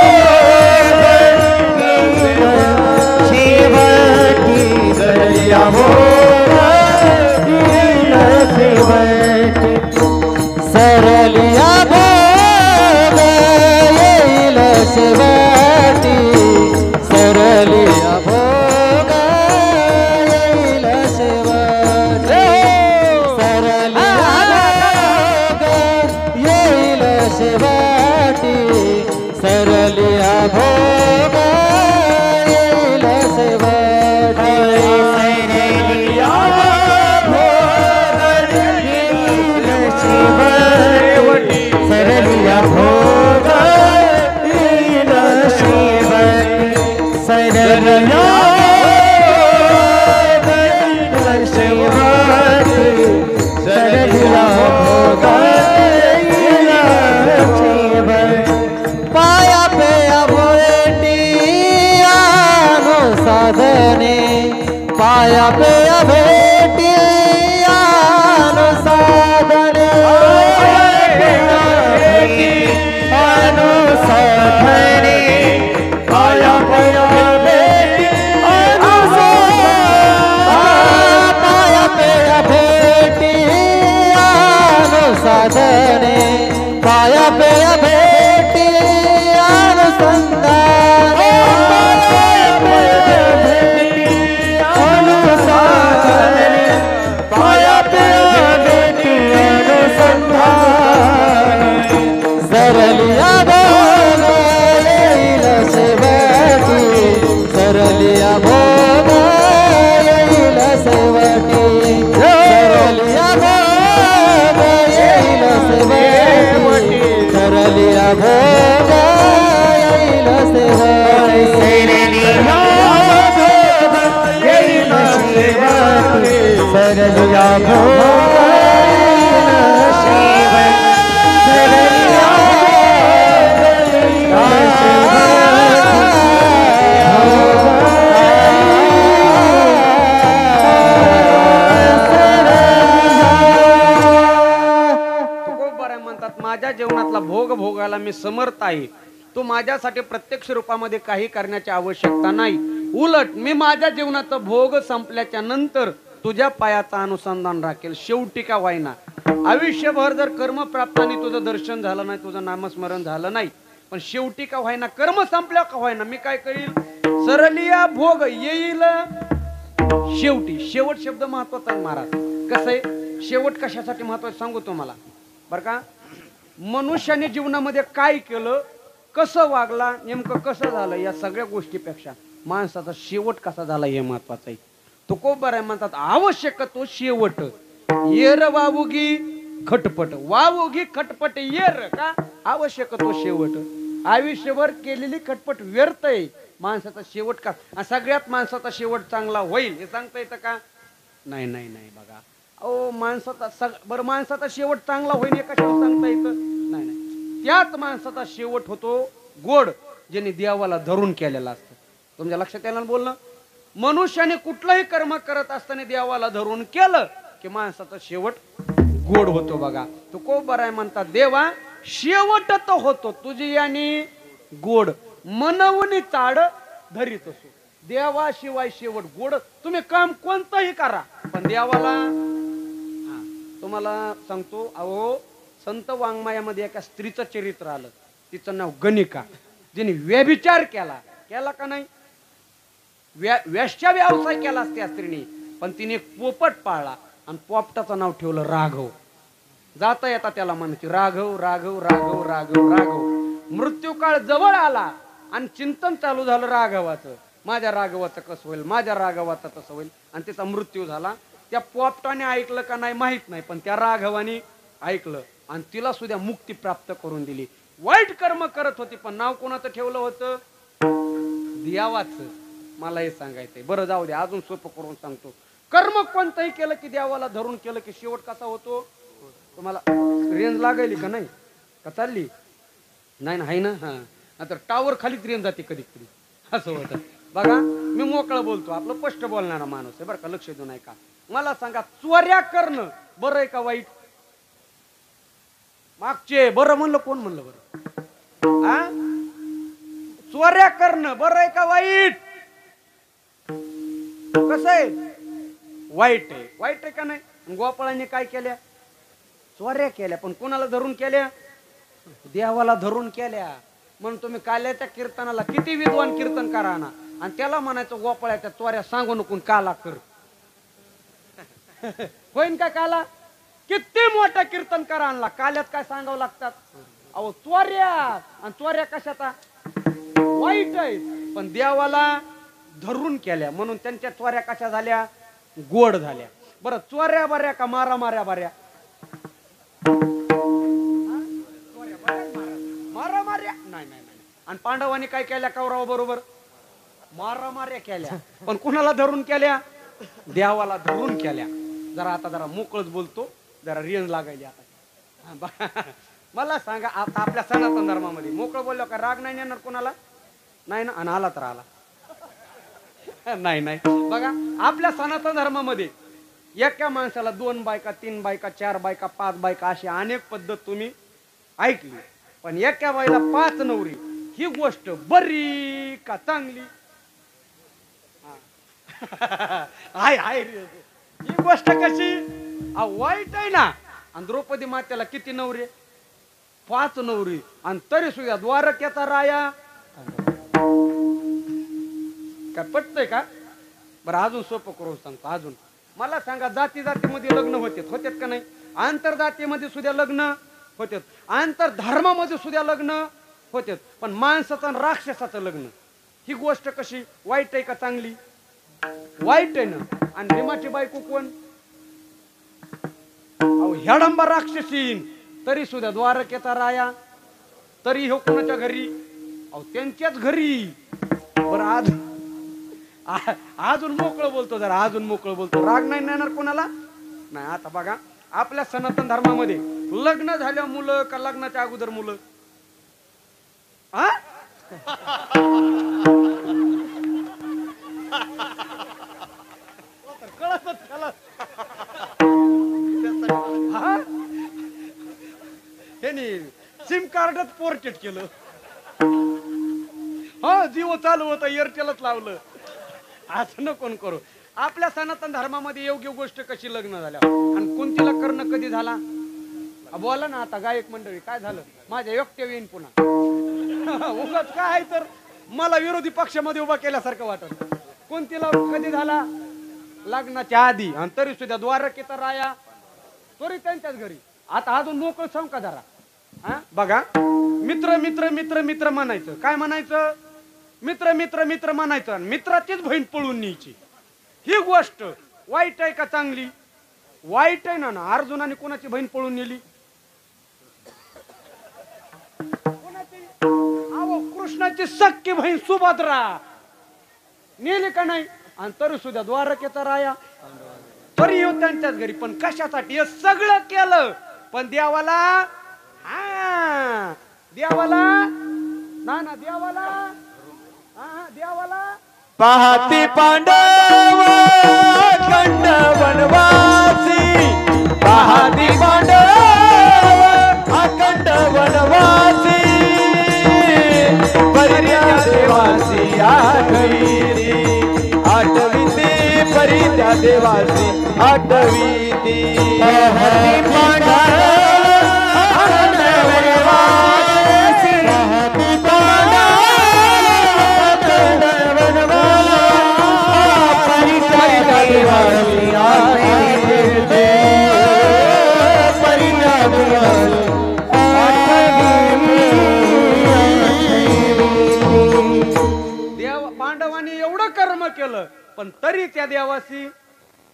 येईल शेवटी, सरलिया भोग पाया पेय भेटी अनुसाधने अनुसाधने पाया पेय भेटी पाया पेय भेटी अनुसाधने पाया पेय भेटी अनुसंधाने पाया पेय भेटी अनुसंधाने सरलिया भोग येईल शेवटी सरलिया भोग येईल शेवटी सरलिया भोग येईल शेवटी सरलिया भोग येईल शेवटी सरलिया भोग येईल शेवटी सरलिया भोग माझ्या जीवनातला भोग भोगायला मी समर्थ आहे. तू माझ्यासाठी प्रत्यक्ष रूपामध्ये काही करण्याची आवश्यकता नाही. उलट मी माझ्या जीवनाचा भोग संपल्याच्या नंतर तुझ्या पायाचा अनुसंधान राखेल. शेवटी का व्हायना आयुष्यभर जर कर्म प्राप्तानी तुझं दर्शन झालं नाही, तुझं नामस्मरण झालं नाही, पण शेवटी का व्हायना कर्म संपल्या का व्हायना मी काय करील सरलिया भोग येईल शेवटी. शेवट शब्द महत्वाचा आहे महाराज. कसं आहे शेवट कशासाठी महत्वाचं सांगू तुम्हाला बरं का. मनुष्याने जीवनामध्ये काय केलं, कसं वागला, नेमकं कसं झालं, या सगळ्या गोष्टीपेक्षा माणसाचा शेवट कसा झाला हे महत्वाचं आहे. तुकोबर आहे म्हणतात आवश्यक तो शेवट. येर वावुगी खटपट वावुगी खटपट येर का आवश्यक तो शेवट. आयुष्यभर केलेली खटपट व्यर्थ आहे. माणसाचा शेवट का सगळ्यात माणसाचा शेवट चांगला होईल हे सांगता येतं का. नाही नाही नाही बघा अहो माणसाचा बरं माणसाचा शेवट चांगला होईल हे कशावर सांगता येतं. नाही नाही त्याच माणसाचा शेवट होतो गोड ज्याने देवाला धरून केलेला असतं. तुमच्या लक्षात यायला बोलणं. मनुष्याने कुठलंही कर्म करत असताना देवाला धरून केलं की माणसाचा शेवट गोड होतो बघा. तू को बराय म्हणतात देवा शेवट तो होतो तुझी आणि गोड मनवणी चाड धरीत असो. देवाशिवाय शेवट गोड. तुम्ही काम कोणतंही करा पण देवाला तुम्हाला सांगतो अहो संत वाङ्मयामध्ये एका स्त्रीचं चरित्र आलं. तिचं नाव गणिका. जिने व्यभिचार केला का नाही वेश्या व्यवसाय केला त्या स्त्रीने, पण तिने एक पोपट पाळला आणि पोपटाचं नाव ठेवलं राघव. जाता येता त्याला म्हणायची राघव राघव राघव राघव राघव. मृत्यू काळ जवळ आला आणि चिंतन चालू झालं राघवाचं. माझ्या राघवाचं कसं होईल, माझ्या राघवाचं कसं होईल, आणि त्याचा मृत्यू झाला. त्या पोपटाने ऐकलं का नाही माहित नाही, पण त्या राघवाने ऐकलं आणि तिला सुद्धा मुक्ती प्राप्त करून दिली. वाईट कर्म करत होती पण नाव कोणाचं ठेवलं होतं देवाचं. मला हे सांगायचंय. बरं जाऊ दे अजून सोपं करून सांगतो. कर्म कोणतंही केलं की देवाला धरून केलं की शेवट कसा होतो. तुम्हाला रेंज लागायली का नाही का चालली नाही ना हाय ना. हा आता टावर खालीच रेंज जाते कधी कधी असं होतं बघा. मी मोकळं बोलतो आपलं स्पष्ट बोलणारा माणूस आहे बरं का. लक्ष देऊ नये का. मला सांगा चोऱ्या करणं बरं आहे का वाईट. मागचे बरं म्हणलं कोण म्हणलं बरं हा. चोऱ्या करणं बरं आहे का वाईट. कसं आहे वाईट आहे. वाईट आहे का नाही. गोपाळाने काय केल्या चोऱ्या केल्या पण कोणाला धरून केल्या देवाला धरून केल्या. म्हणून तुम्ही काल्याच्या कीर्तनाला किती विद्वान कीर्तन करा ना आणि त्याला म्हणायचं गोपाळ्याच्या चोऱ्या सांगू नको काला कर होईन का काला. किती मोठा कीर्तन करा आणला काल्यात काय सांगावं लागतात. अहो चोऱ्या आणि चोऱ्या कशाचा वाईट आहे पण देवाला धरून केल्या म्हणून त्यांच्या चोऱ्या कशा झाल्या गोड झाल्या. बरं चोऱ्या बऱ्या का मारा माऱ्या बऱ्या. मारा माऱ्या नाही नाही नाही. आणि पांडवांनी काय केल्या कौरवा बरोबर मारा माऱ्या केल्या पण कुणाला धरून केल्या देवाला धरून केल्या. जरा मोकळच बोलतो जरा रेंज लागायली आता. मला सांगा आता आपल्या सनातन धर्मामध्ये मोकळं बोललो का राग नाही येणार कोणाला नाही ना. आणि आला तर आला नाही नाही बघा आपल्या सनातन धर्मामध्ये एका माणसाला 2 बायका 3 बायका 4 बायका 5 बायका अशी अनेक पद्धत तुम्ही ऐकली, पण एका बाईला 5 नवरी ही गोष्ट बरी का चांगली? आहे ही गोष्ट कशी वाईट आहे ना. आणि द्रौपदी मातेला किती नवरी? 5 नवरी, आणि तरी सुद्धा द्वारकेचा राया. काय पटतंय का? बरं अजून सोपं करून सांगतो. अजून मला सांगा, जाती जातीमध्ये लग्न होतात का नाही? आंतरजातीमध्ये सुद्धा लग्न होतात, आंतर धर्मामध्ये सुद्धा लग्न होतात, पण माणसाचं आणि राक्षसाचं लग्न ही गोष्ट कशी वाईट आहे का चांगली? वाईट आहे ना. आणि भीमाची बायको कोण? अहो हेडंबा राक्षसीन, तरी सुद्धा द्वारकेचा राया. तरी हो कोणाच्या घरी? अहो त्यांच्याच घरी. बरं अजून मोकळं बोलतो, जरा अजून मोकळं बोलतो, राग नाही येणार कोणाला नाही. आता बघा आपल्या सनातन धर्मामध्ये लग्न झाल्या मुलं का लग्नाच्या अगोदर मुलं? सिम कार्डच पोर्ट्रेट केलं. हा जिओ चालू होता, एअरटेलच लावलं. असं नको करू. आपल्या सनातन धर्मामध्ये योग्य गोष्ट कशी लग्न झाल्या आणि कोणतीला करणं कधी झाला? बोला ना आता गायक मंडळी, काय झालं? माझ्या योग्य येईन पुन्हा उगाच काय तर मला विरोधी पक्षामध्ये उभा केल्यासारखं वाटत. कोणतीला कधी झाला? लग्नाच्या आधी. आणि तरी सुद्धा द्वारकेचा राया, तरी त्यांच्याच घरी. आता अजून मोकळं सांग का जरा. बघा मित्र मित्र मित्र मित्र म्हणायचं. काय म्हणायचं? मित्र मित्र मित्र म्हणायचं, आणि मित्राचीच बहीण पळून न्यायची. ही गोष्ट वाईट आहे का चांगली? वाईट आहे ना. अर्जुनाने कोणाची बहीण पळून नेली? कृष्णाची सख्खी बहीण सुभद्रा नेली का नाही? आणि तरी सुद्धा द्वारकेचा राया, तरी येऊ त्यांच्याच घरी. पण कशासाठी? हे सगळं केलं पण देवाला, देवाला ना ना देवाला, देवाला पाहती पांडव अखंड वनवासी, पाहती पांडव अखंड वनवासी, परित्या देवासी आठवीती, आठवीती परित्या देवासी आठवीती. पाहती पांडव अखंड वनवासी, पाहती पांडव पांडवांनी एवढं कर्म केलं पण तरी त्या देवाशी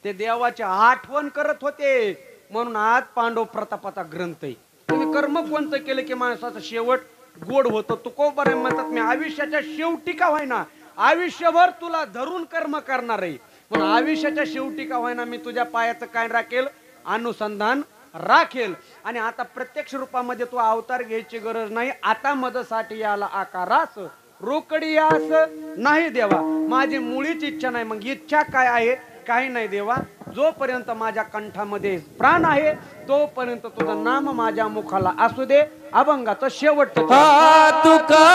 ते देवाची आठवण करत होते. म्हणून आज पांडव प्रतापाचा ग्रंथ आहे. तुम्ही कर्म कोणतं केलं की माणसाचा शेवट गोड होतं. तुकोबा म्हणतात, मी आयुष्याच्या शेवटी का व्हायना आयुष्यभर तुला धरून कर्म करणार आहे. म्हणून आयुष्याच्या शेवटी का व्हायना मी तुझ्या पायाचं काय राखेल? अनुसंधान राखेल. आणि आता प्रत्यक्ष रूपामध्ये तू अवतार घ्यायची गरज नाही. आता मदसाठी याला आकारास रोकडी यास नाही देवा. माझी मुळीच इच्छा नाही. मग इच्छा काय आहे? काही नाही देवा. जोपर्यंत माझ्या कंठामध्ये प्राण आहे तोपर्यंत तुझं नाम माझ्या मुखाला असू दे. अभंगाचं शेवट तुका